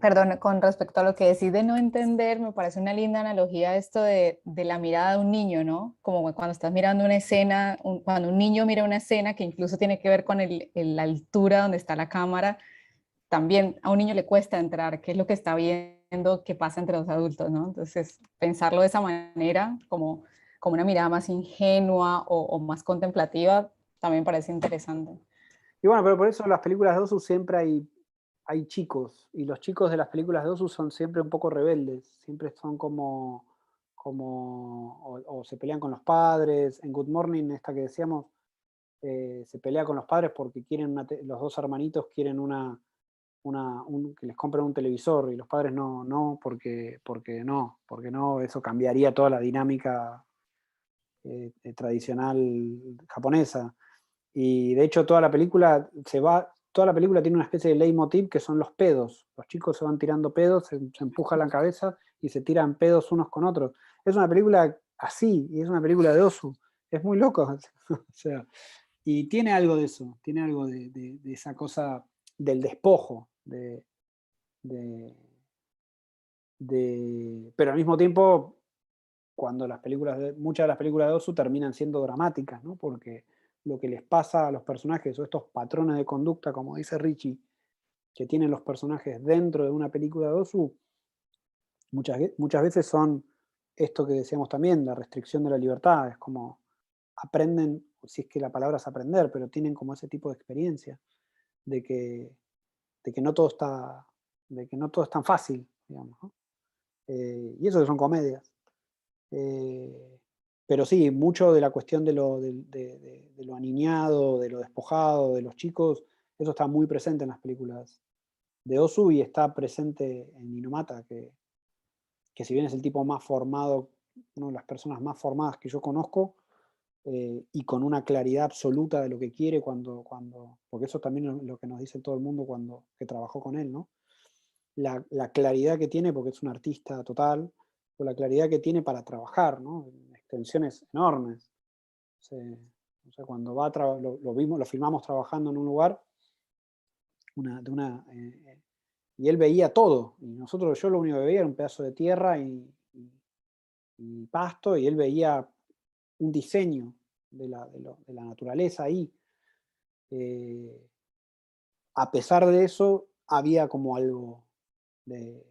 Perdón, con respecto a lo que decís de no entender, me parece una linda analogía esto de la mirada de un niño, ¿no? Como cuando estás mirando una escena, cuando un niño mira una escena que incluso tiene que ver con la altura donde está la cámara, también a un niño le cuesta entrar qué es lo que está viendo que pasa entre los adultos, ¿no? Entonces, pensarlo de esa manera, como una mirada más ingenua o más contemplativa, también parece interesante. Y bueno, pero por eso en las películas de Ozu siempre hay chicos, y los chicos de las películas de Ozu son siempre un poco rebeldes, siempre son o se pelean con los padres. En Good Morning, esta que decíamos, se pelea con los padres porque quieren los 2 hermanitos quieren una que les compren un televisor y los padres no, porque no, eso cambiaría toda la dinámica tradicional japonesa. Y de hecho toda la película tiene una especie de leitmotiv que son los pedos. Los chicos se van tirando pedos, se empujan la cabeza y se tiran pedos unos con otros. Es una película así, y es una película de Ozu. Es muy loco. O sea, y tiene algo de eso, tiene algo de esa cosa del despojo, pero al mismo tiempo, cuando muchas de las películas de Ozu terminan siendo dramáticas, ¿no? Porque lo que les pasa a los personajes, o estos patrones de conducta, como dice Richie, que tienen los personajes dentro de una película de Ozu, muchas veces son esto que decíamos también, la restricción de la libertad. Es como aprenden, si es que la palabra es aprender, pero tienen como ese tipo de experiencia de que no todo está, de que no todo es tan fácil, digamos, ¿no? Y eso que son comedias. Pero sí, mucho de la cuestión de lo aniñado, de lo despojado, de los chicos, eso está muy presente en las películas de Ozu, y está presente en Inumata, que si bien es el tipo más formado, una de las personas más formadas que yo conozco, y con una claridad absoluta de lo que quiere porque eso también es lo que nos dice todo el mundo que trabajó con él, ¿no? La claridad que tiene, porque es un artista total, o la claridad que tiene para trabajar, ¿no? En extensiones enormes. O sea, cuando lo filmamos trabajando en un lugar, y él veía todo, y yo lo único que veía era un pedazo de tierra y pasto, y él veía un diseño de la naturaleza ahí. A pesar de eso, había como algo de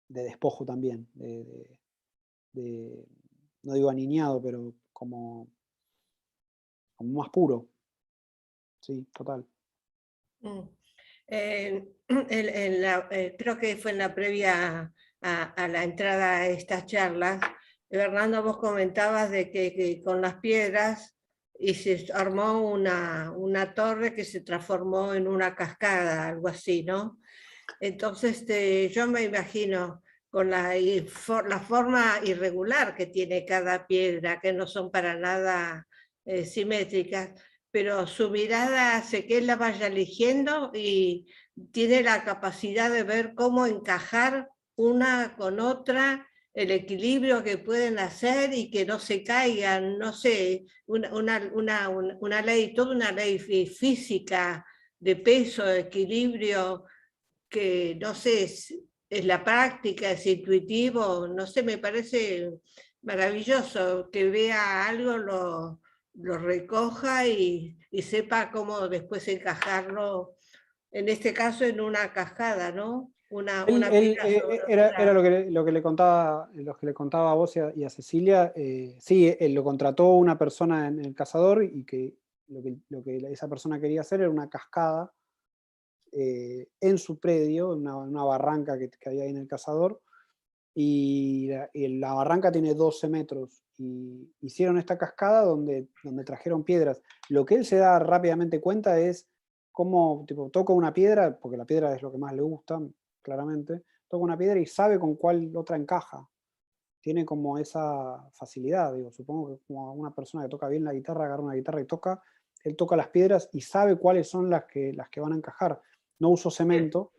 despojo también, no digo aniñado, pero como más puro. Sí, total. Creo que fue en la previa a la entrada a estas charlas, Bernardo, vos comentabas de que con las piedras y se armó una torre que se transformó en una cascada, algo así, ¿no? Entonces yo me imagino con la forma irregular que tiene cada piedra, que no son para nada simétricas, pero su mirada hace que él la vaya eligiendo y tiene la capacidad de ver cómo encajar una con otra, el equilibrio que pueden hacer y que no se caigan, no sé, una ley, toda una ley física de peso, de equilibrio, que no sé, es la práctica, es intuitivo, no sé, me parece maravilloso que vea algo, lo recoja y sepa cómo después encajarlo, en este caso en una cascada, ¿no? Una piedra sobre Era otra. lo que le contaba a vos y a Cecilia. Sí, él lo contrató una persona en El Cazador, y que lo que esa persona quería hacer era una cascada en su predio, una barranca que había ahí en El Cazador, y la barranca tiene 12 metros, y hicieron esta cascada donde trajeron piedras. Lo que él se da rápidamente cuenta es cómo, tipo, toca una piedra, porque la piedra es lo que más le gusta, claramente, toca una piedra y sabe con cuál otra encaja. Tiene como esa facilidad, digo, supongo que como una persona que toca bien la guitarra, agarra una guitarra y toca, él toca las piedras y sabe cuáles son las que van a encajar. No usó cemento,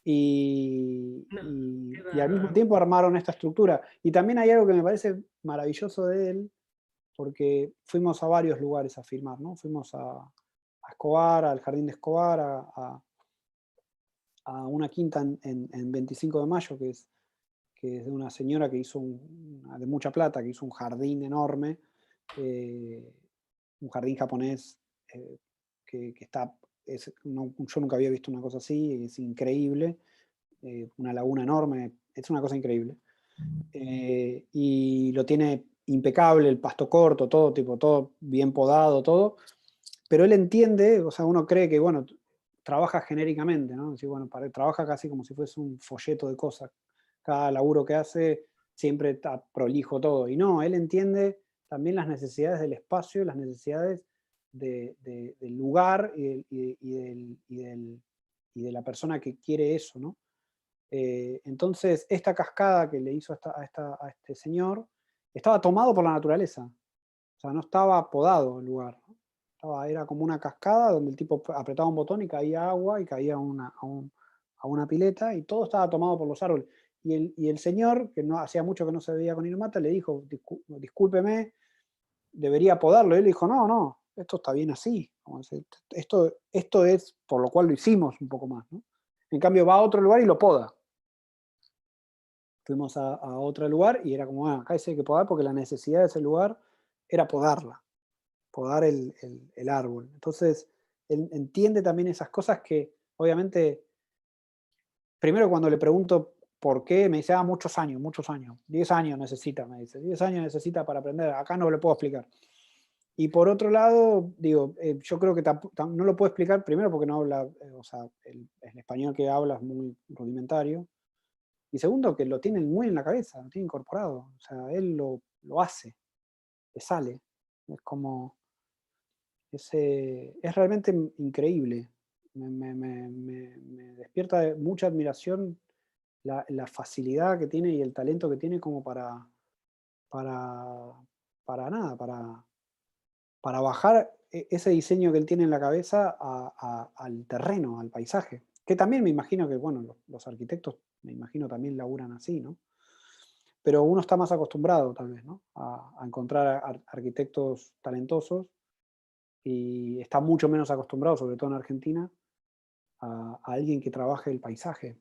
y al mismo tiempo armaron esta estructura. Y también hay algo que me parece maravilloso de él, porque fuimos a varios lugares a filmar, ¿no? Fuimos a Escobar, al Jardín de Escobar, a una quinta en 25 de Mayo, que es de una señora que hizo de mucha plata, que hizo un jardín enorme, un jardín japonés que está, yo nunca había visto una cosa así, es increíble, una laguna enorme, es una cosa increíble. Y lo tiene impecable, el pasto corto, todo bien podado, todo, pero él entiende, o sea, uno cree que, bueno, trabaja genéricamente, ¿no? Decir, bueno, trabaja casi como si fuese un folleto de cosas. Cada laburo que hace siempre está prolijo todo. Y no, él entiende también las necesidades del espacio, las necesidades del lugar y de la persona que quiere eso, ¿no? Entonces, esta cascada que le hizo a este señor estaba tomado por la naturaleza. O sea, no estaba podado el lugar, ¿no? Era como una cascada donde el tipo apretaba un botón y caía agua y caía a una pileta y todo estaba tomado por los árboles. Y el señor, que no hacía mucho que no se veía con Inumata, le dijo, discúlpeme, debería podarlo. Y él dijo, no, esto está bien así. Esto es por lo cual lo hicimos un poco más, ¿no? En cambio va a otro lugar y lo poda. Fuimos a otro lugar y era como, acá hay que podar porque la necesidad de ese lugar era podar el árbol. Entonces, él entiende también esas cosas que, obviamente, primero cuando le pregunto por qué, me dice, muchos años, 10 años necesita, me dice, 10 años necesita para aprender, acá no le puedo explicar. Y por otro lado, digo, yo creo que no lo puedo explicar, primero porque no habla, o sea, el español que habla es muy rudimentario, y segundo que lo tiene muy en la cabeza, lo tiene incorporado, o sea, él lo hace, le sale, es como, es realmente increíble, me despierta mucha admiración la facilidad que tiene y el talento que tiene como para nada, para bajar ese diseño que él tiene en la cabeza al terreno, al paisaje. Que también me imagino que, bueno, los arquitectos, me imagino, también laburan así, ¿no? Pero uno está más acostumbrado, tal vez, ¿no? A encontrar arquitectos talentosos y está mucho menos acostumbrado, sobre todo en Argentina, a alguien que trabaje el paisaje,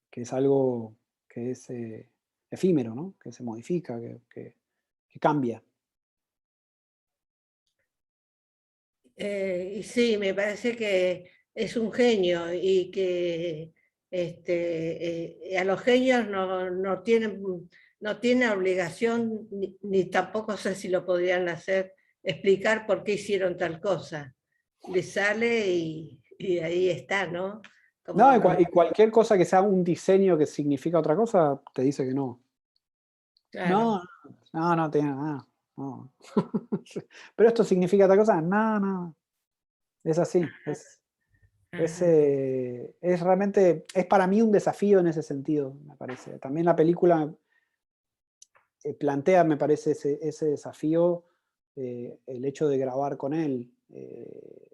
que es algo que es efímero, ¿no? Que se modifica, que cambia. Y sí, me parece que es un genio y que a los genios no tiene obligación, ni tampoco sé si lo podrían hacer, explicar por qué hicieron tal cosa. Les sale y ahí está, ¿no? Como No, y cualquier cosa que sea un diseño que significa otra cosa, te dice que no. claro. No tiene nada. No. Pero esto significa otra cosa. No. Es así. Es realmente, es para mí un desafío en ese sentido, me parece. También la película plantea, me parece, ese desafío, el hecho de grabar con él.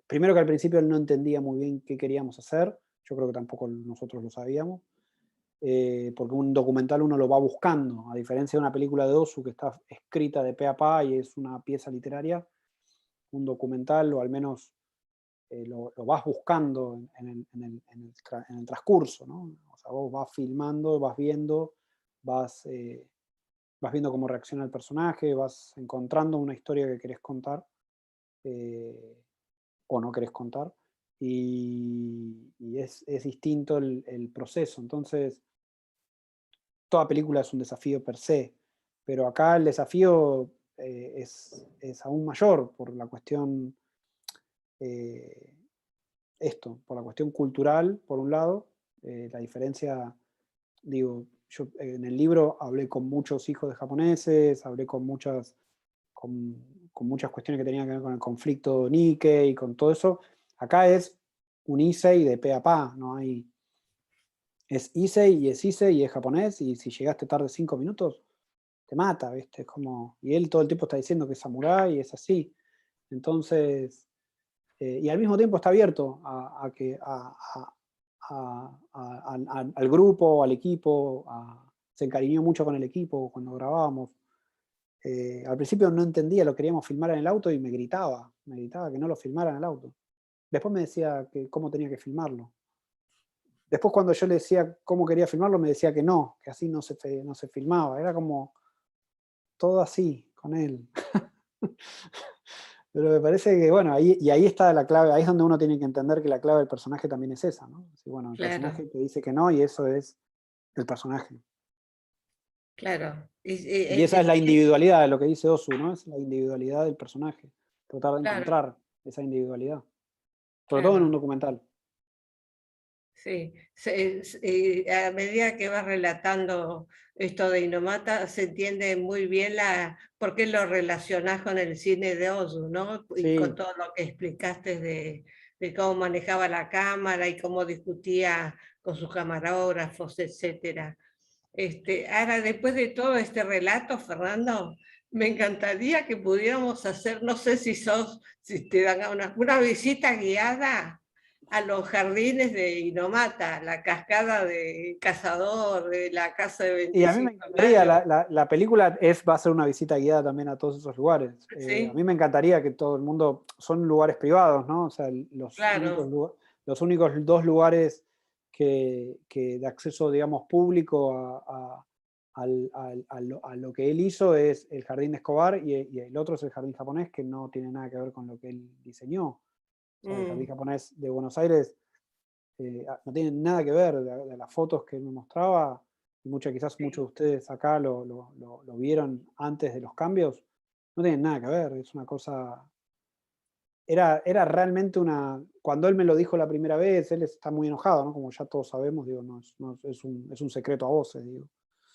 Primero que al principio él no entendía muy bien qué queríamos hacer, yo creo que tampoco nosotros lo sabíamos, porque un documental uno lo va buscando, a diferencia de una película de Ozu que está escrita de pe a pa y es una pieza literaria, un documental, o al menos lo vas buscando en el transcurso, ¿no? O sea, vos vas filmando, vas viendo cómo reacciona el personaje, vas encontrando una historia que querés contar o no querés contar, y es distinto el proceso. Entonces, toda película es un desafío per se, pero acá el desafío es aún mayor por la cuestión, por la cuestión cultural, por un lado, la diferencia, digo, yo en el libro hablé con muchos hijos de japoneses, hablé con muchas cuestiones que tenían que ver con el conflicto Nikkei y con todo eso. Acá es un Issei de pe a pa, no hay... Es Issei y es japonés, y si llegaste tarde 5 minutos, te mata, ¿viste? Es como... Y él todo el tiempo está diciendo que es samurái y es así. Entonces... y al mismo tiempo está abierto al grupo, al equipo, se encariñó mucho con el equipo cuando grabábamos. Al principio no entendía, lo queríamos filmar en el auto y me gritaba que no lo filmara en el auto. Después me decía que cómo tenía que filmarlo. Después cuando yo le decía cómo quería filmarlo, me decía que no, que así no se filmaba. Era como todo así con él. Pero me parece que, bueno, ahí está la clave, ahí es donde uno tiene que entender que la clave del personaje también es esa, ¿no? Sí, bueno, el personaje te dice que no y eso es el personaje. Claro. Y esa es la individualidad de lo que dice Ozu, ¿no? Es la individualidad del personaje. Tratar de encontrar esa individualidad. Sobre todo en un documental. Sí, a medida que vas relatando esto de Inumata, se entiende muy bien por qué lo relacionás con el cine de Ozu, ¿no? Y Sí. con todo lo que explicaste de cómo manejaba la cámara y cómo discutía con sus camarógrafos, etc. Ahora, después de todo este relato, Fernando, me encantaría que pudiéramos hacer, no sé si te dan una visita guiada a los jardines de Inomata, la cascada de Cazador, de la casa de Y a mí me 25 de encantaría, mayo. la película va a ser una visita guiada también a todos esos lugares. Sí, A mí me encantaría que todo el mundo, son lugares privados, ¿no? O sea, claro. los únicos dos lugares de acceso, digamos, público a lo que él hizo es el Jardín de Escobar y el otro es el Jardín Japonés, que no tiene nada que ver con lo que él diseñó. O sea, el Jardín Japonés de Buenos Aires no tiene nada que ver de las fotos que él me mostraba, y quizás muchos de ustedes acá lo vieron antes de los cambios, no tienen nada que ver, es una cosa... Era realmente cuando él me lo dijo la primera vez, él está muy enojado, ¿no? Como ya todos sabemos, digo, es un secreto a voces, digo.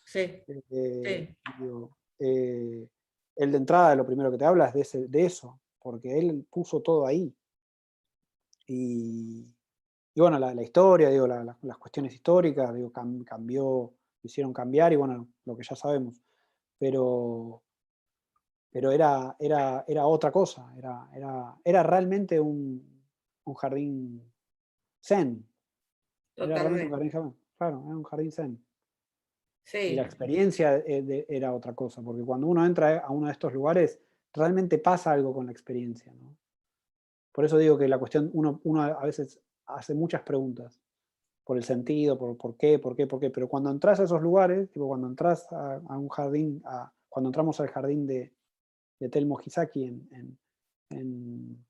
Sí, sí. Digo, él de entrada lo primero que te habla es de eso, porque él puso todo ahí. Y bueno, la historia, digo, las cuestiones históricas, digo, hicieron cambiar y bueno, lo que ya sabemos. Pero era otra cosa, era realmente un jardín zen. Era realmente un Totalmente. jardín zen, claro, era un jardín zen. Y la Sí, experiencia era otra cosa, porque cuando uno entra a uno de estos lugares, realmente pasa algo con la experiencia, ¿no? Por eso digo que la cuestión, uno a veces hace muchas preguntas por el sentido, por qué, pero cuando entras a esos lugares, tipo cuando entras a un jardín, cuando entramos al jardín de Telmo Hisaki en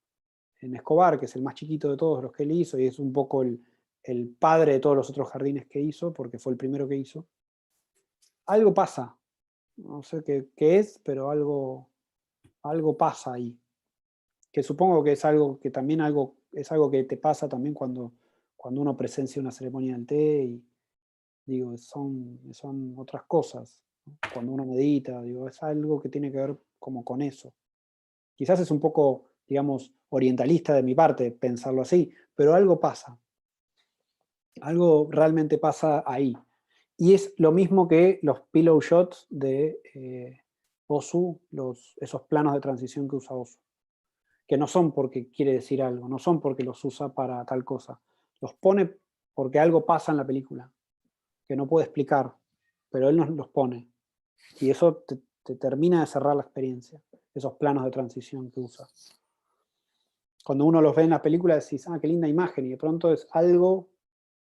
Escobar, que es el más chiquito de todos los que él hizo, y es un poco el padre de todos los otros jardines que hizo, porque fue el primero que hizo, algo pasa, no sé qué es, pero algo pasa ahí, que supongo que es algo que también es algo que te pasa también cuando uno presencia una ceremonia del té y digo, son otras cosas. ¿No? Cuando uno medita, digo, es algo que tiene que ver como con eso. Quizás es un poco, digamos, orientalista de mi parte pensarlo así, pero algo pasa. Algo realmente pasa ahí. Y es lo mismo que los pillow shots de Ozu, esos planos de transición que usa Ozu, que no son porque quiere decir algo, no son porque los usa para tal cosa. Los pone porque algo pasa en la película, que no puede explicar, pero él nos los pone. Y eso te termina de cerrar la experiencia, esos planos de transición que usa. Cuando uno los ve en la película decís, qué linda imagen, y de pronto es algo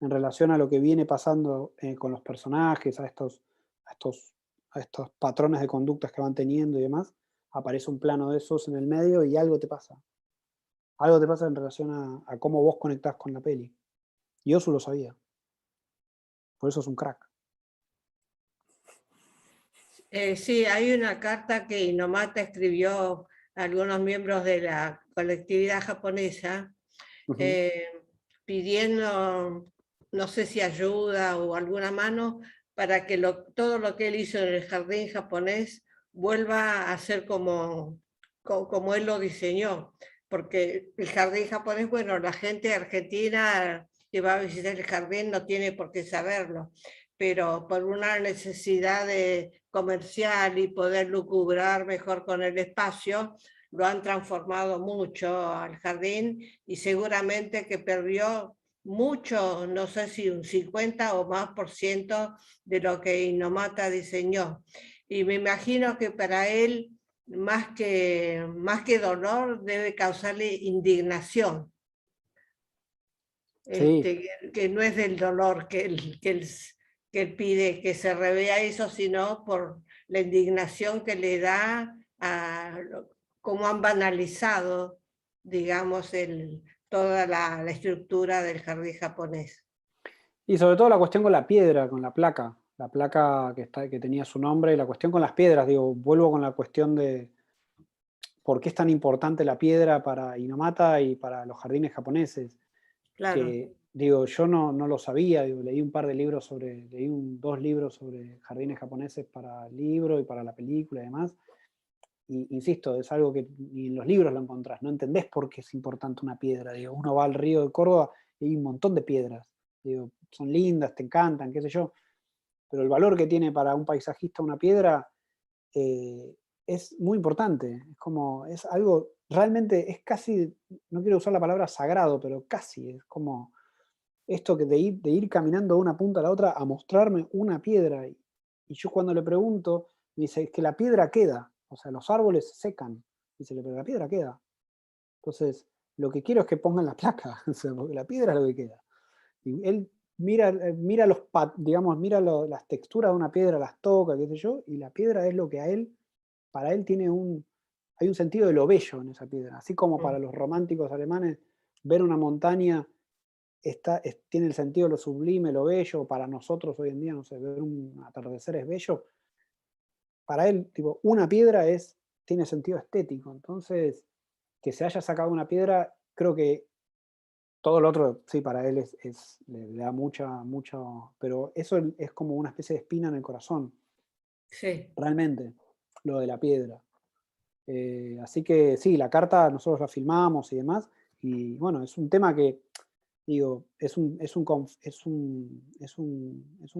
en relación a lo que viene pasando con los personajes, a estos patrones de conductas que van teniendo y demás, aparece un plano de esos en el medio y algo te pasa. Algo te pasa en relación a cómo vos conectás con la peli. Y Ozu lo sabía. Por eso es un crack. Sí, hay una carta que Inomata escribió a algunos miembros de la colectividad japonesa pidiendo, no sé si ayuda o alguna mano, para que todo lo que él hizo en el jardín japonés vuelva a ser como él lo diseñó. Porque el jardín japonés, bueno, la gente argentina que va a visitar el jardín no tiene por qué saberlo, pero por una necesidad comercial y poder lucubrar mejor con el espacio, lo han transformado mucho al jardín y seguramente que perdió mucho, no sé si un 50 o más por ciento de lo que Inomata diseñó. Y me imagino que para él, más que dolor, debe causarle indignación. Sí, Que no es del dolor que él pide que se revea eso, sino por la indignación que le da a cómo han banalizado, digamos, toda la estructura del jardín japonés. y sobre todo la cuestión con la piedra, con la placa que tenía su nombre, y la cuestión con las piedras, digo, vuelvo con la cuestión de por qué es tan importante la piedra para Inomata y para los jardines japoneses, Claro. que digo, yo no lo sabía, digo, leí dos libros sobre jardines japoneses para el libro y para la película y demás, insisto, es algo que ni en los libros lo encontrás, no entendés por qué es importante una piedra. Digo, uno va al río de Córdoba y hay un montón de piedras. Digo, son lindas, te encantan, qué sé yo, pero el valor que tiene para un paisajista una piedra es muy importante. Es como, es algo, realmente es casi, no quiero usar la palabra sagrado, pero casi, es como esto que de ir caminando de una punta a la otra a mostrarme una piedra. Y yo cuando le pregunto, me dice, es que la piedra queda, o sea, los árboles se secan. Dice, pero la piedra queda. Entonces, lo que quiero es que pongan la placa, o sea, porque la piedra es lo que queda. Y él mira digamos, mira las texturas de una piedra, las toca, qué sé yo, y la piedra es lo que para él hay un sentido de lo bello en esa piedra. Así como para los románticos alemanes, ver una montaña tiene el sentido de lo sublime, lo bello. Para nosotros hoy en día, no sé, ver un atardecer es bello. Para él, tipo, una piedra tiene sentido estético. Entonces, que se haya sacado una piedra, creo que todo lo otro, sí, para él le da mucho, pero eso es como una especie de espina en el corazón, Sí. realmente, lo de la piedra. Así que sí, la carta nosotros la filmamos y demás, y bueno, es un tema que, digo, es un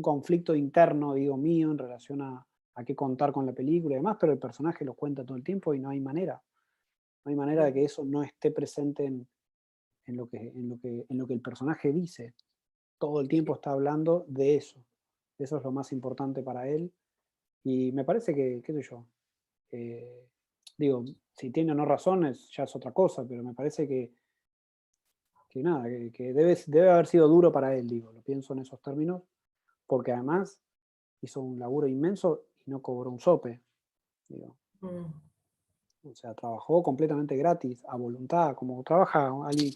conflicto interno, digo, mío en relación a qué contar con la película y demás, pero el personaje lo cuenta todo el tiempo y no hay manera. No hay manera de que eso no esté presente en lo que el personaje dice. Todo el tiempo está hablando de eso. Eso es lo más importante para él. Y me parece que, qué sé yo, digo, si tiene o no razones, ya es otra cosa, pero me parece que nada, que debe haber sido duro para él, digo, lo pienso en esos términos, porque además hizo un laburo inmenso y no cobró un sope, digo. O sea, trabajó completamente gratis, a voluntad, como trabaja alguien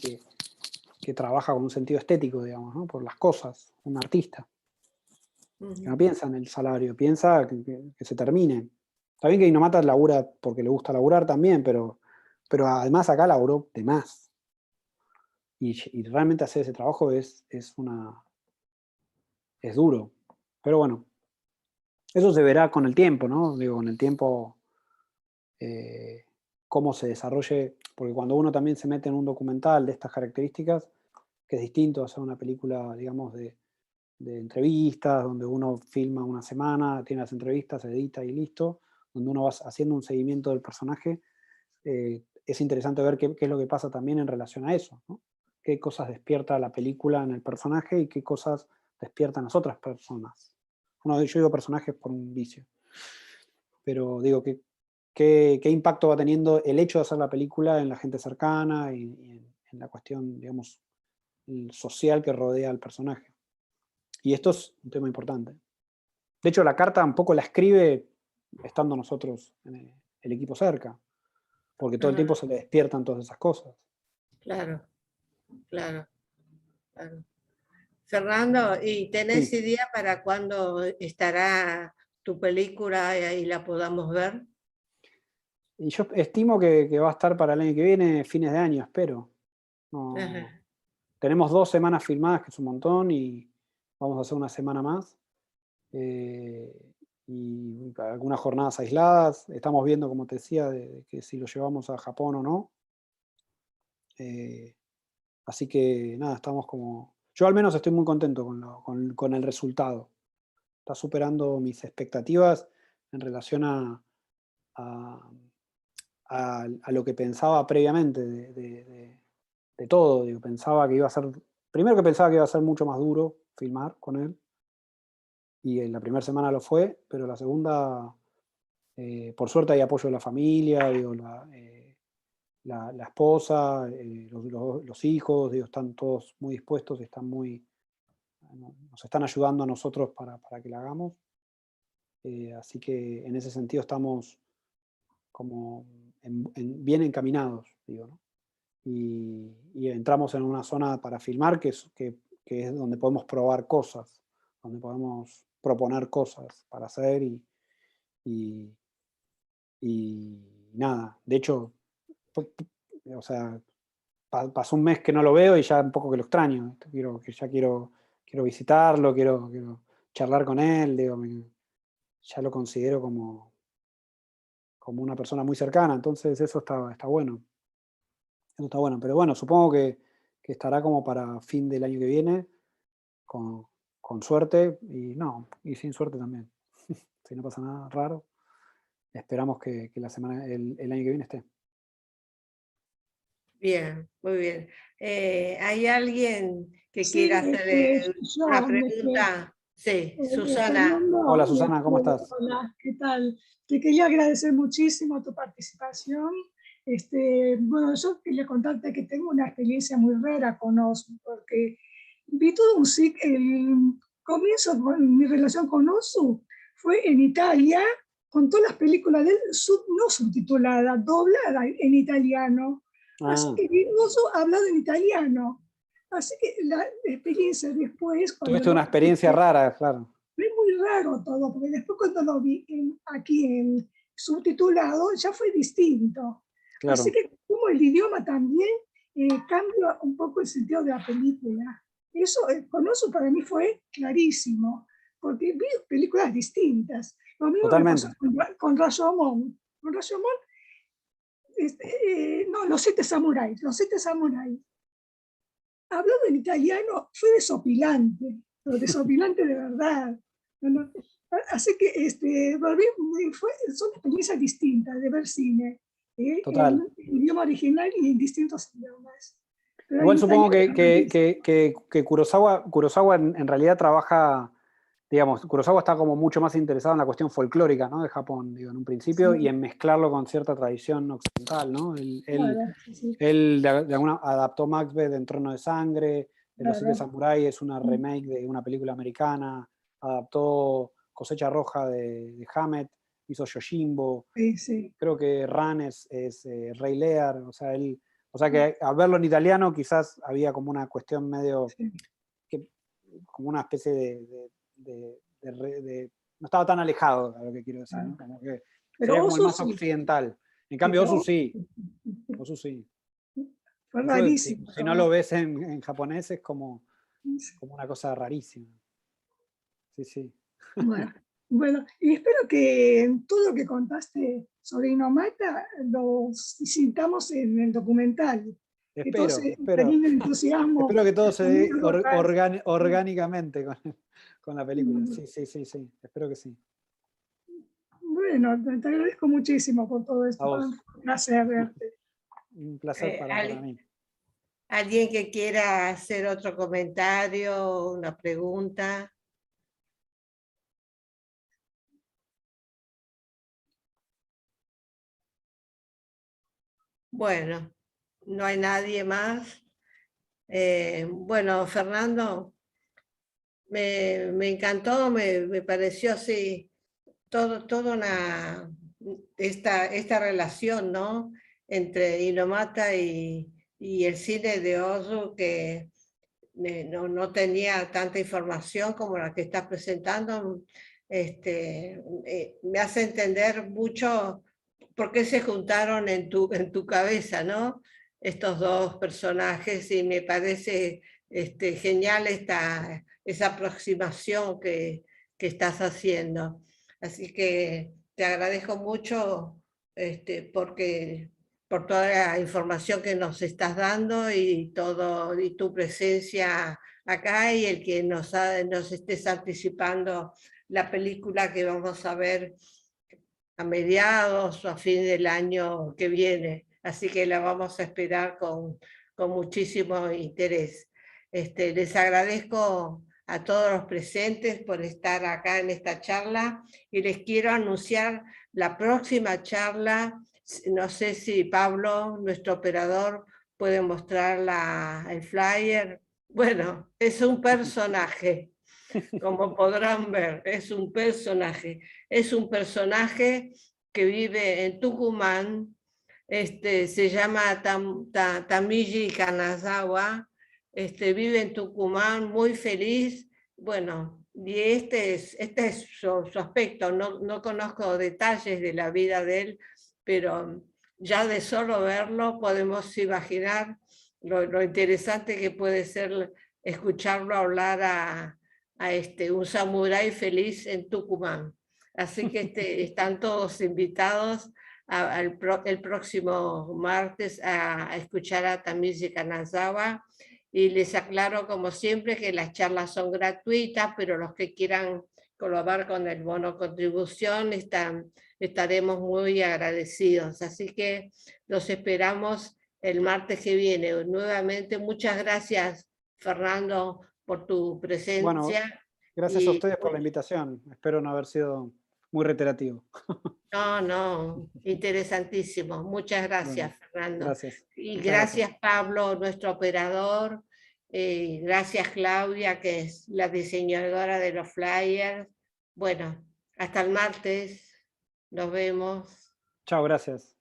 que trabaja con un sentido estético, digamos, ¿no? Por las cosas, un artista. Que no piensa en el salario, piensa que se termine. Está bien que Innomata labura porque le gusta laburar también, pero además acá laburó de más. Y realmente hacer ese trabajo es duro. Pero bueno, eso se verá con el tiempo, ¿no? Digo, con el tiempo, cómo se desarrolle, porque cuando uno también se mete en un documental de estas características, que es distinto a hacer una película, digamos, de entrevistas, donde uno filma una semana, tiene las entrevistas, se edita y listo, donde uno va haciendo un seguimiento del personaje, es interesante ver qué es lo que pasa también en relación a eso, ¿no? Qué cosas despierta la película en el personaje y qué cosas despiertan las otras personas. Yo digo personajes por un vicio, pero digo, qué impacto va teniendo el hecho de hacer la película en la gente cercana y en la cuestión, digamos, social que rodea al personaje. Y esto es un tema importante. De hecho, la carta un poco la escribe estando nosotros en el equipo cerca, porque todo el tiempo se le despiertan todas esas cosas. Claro, claro, claro. Fernando, ¿y tenés Sí. idea para cuándo estará tu película y la podamos ver? Y yo estimo que va a estar para el año que viene, fines de año, espero. No, Ajá. tenemos 2 semanas filmadas, que es un montón, y vamos a hacer una semana más. Y algunas jornadas aisladas. Estamos viendo, como te decía, de que si lo llevamos a Japón o no. Así que nada, estamos como... Yo al menos estoy muy contento con el resultado. Está superando mis expectativas en relación a, a lo que pensaba previamente de todo. Digo, pensaba que iba a ser... Primero que pensaba que iba a ser mucho más duro filmar con él. Y en la primera semana lo fue, pero la segunda, por suerte hay apoyo de la familia, digo, la esposa, los hijos, digo, están todos muy dispuestos, nos están ayudando a nosotros para que la hagamos. Así que en ese sentido estamos como bien encaminados, digo, ¿no? Y entramos en una zona para filmar que es donde podemos probar cosas, donde podemos proponer cosas para hacer y, y nada. De hecho, o sea, pasó un mes que no lo veo y ya un poco que lo extraño. Quiero visitarlo, quiero charlar con él, digo, ya lo considero como como una persona muy cercana, entonces eso está bueno. Eso está bueno, pero bueno, supongo que estará como para fin del año que viene, con suerte, y sin suerte también. Si no pasa nada raro, esperamos que el año que viene esté. Bien, muy bien. ¿Hay alguien que Sí, quiera hacer una yo, pregunta? Sí, Susana. Fernando, Hola Susana, ¿cómo estás? hola, ¿qué tal? Te quería agradecer muchísimo tu participación. Bueno, yo quería contarte que tengo una experiencia muy rara con Osu, porque vi todo un ciclo, el comienzo de mi relación con Osu fue en Italia, con todas las películas de él, no subtituladas, dobladas en italiano. Así Ah, que vi Osu hablado en italiano. Así que la experiencia después, cuando tuviste una experiencia rara, claro. fue muy raro todo, porque después cuando lo vi aquí en subtitulado ya fue distinto. Claro. Así que como el idioma también cambia un poco el sentido de la película. Eso, con eso para mí fue clarísimo, porque vi películas distintas. Lo mismo Totalmente. me pasó con Rashomon. Con Rashomon, no, Los Siete Samuráis. Los Siete Samuráis. Hablando en italiano, fue desopilante, pero desopilante de verdad. ¿No? Así que son experiencias distintas de ver cine, Total. en idioma original y en distintos idiomas. Pero Igual en supongo italiano, que Kurosawa en realidad trabaja, digamos, Kurosawa está como mucho más interesado en la cuestión folclórica, ¿no? De Japón, digo, en un principio, sí, y en mezclarlo con cierta tradición occidental, ¿no? claro, sí, Él de alguna adaptó Macbeth en Trono de Sangre, Los Siete claro. Samuráis es una remake de una película americana, adaptó Cosecha Roja de Hammett, hizo Yojimbo, Sí, sí. creo que Ran es Rey Lear, o sea que al verlo en italiano quizás había como una cuestión medio, Sí. como una especie no estaba tan alejado, a lo que quiero decir, ¿no? Como que sería Pero como el Oso más sí, occidental. En sí, cambio, pero Osu sí. fue Osu, rarísimo. si no lo ves en japonés es como una cosa rarísima. Sí, sí. Bueno, y espero que todo lo que contaste sobre Inomata lo sintamos en el documental. Que todo Espero, se espero. termine en entusiasmo. Espero que todo se dé Anécdotas. orgánicamente con la película. Sí, sí, sí, sí. Espero que sí. Bueno, te agradezco muchísimo por todo A esto. Fue vos. un placer verte. Un placer para mí. ¿Alguien que quiera hacer otro comentario, una pregunta? Bueno, no hay nadie más. Bueno, Fernando, me encantó, me pareció así, todo esta relación, ¿no? Entre Inumata y el cine de Ozu, que no tenía tanta información como la que estás presentando. Me hace entender mucho por qué se juntaron en tu cabeza, ¿no? Estos dos personajes, y me parece genial esa aproximación que estás haciendo. Así que te agradezco mucho por toda la información que nos estás dando y tu presencia acá, y el que nos estés anticipando la película que vamos a ver a mediados o a fin del año que viene. Así que la vamos a esperar con muchísimo interés. Les agradezco a todos los presentes por estar acá en esta charla, y les quiero anunciar la próxima charla. No sé si Pablo, nuestro operador, puede mostrar el flyer. Bueno, es un personaje, como podrán ver, es un personaje. Es un personaje que vive en Tucumán, se llama Tamiji Kanazawa, vive en Tucumán, muy feliz. Bueno, y este es su aspecto. No conozco detalles de la vida de él, pero ya de solo verlo podemos imaginar lo interesante que puede ser escucharlo hablar a un samurái feliz en Tucumán. Así que están todos invitados el próximo martes a escuchar a Tamizi Kanazawa. Y les aclaro, como siempre, que las charlas son gratuitas, pero los que quieran colaborar con el bono contribución estaremos muy agradecidos. Así que los esperamos el martes que viene. Nuevamente, muchas gracias, Fernando, por tu presencia. Bueno, gracias a ustedes por la invitación. Espero no haber sido muy reiterativo. No, interesantísimo. Muchas gracias, Bueno, Fernando. gracias. Y Muchas gracias, Pablo, nuestro operador. Gracias, Claudia, que es la diseñadora de los flyers. Bueno, hasta el martes. Nos vemos. Chao, gracias.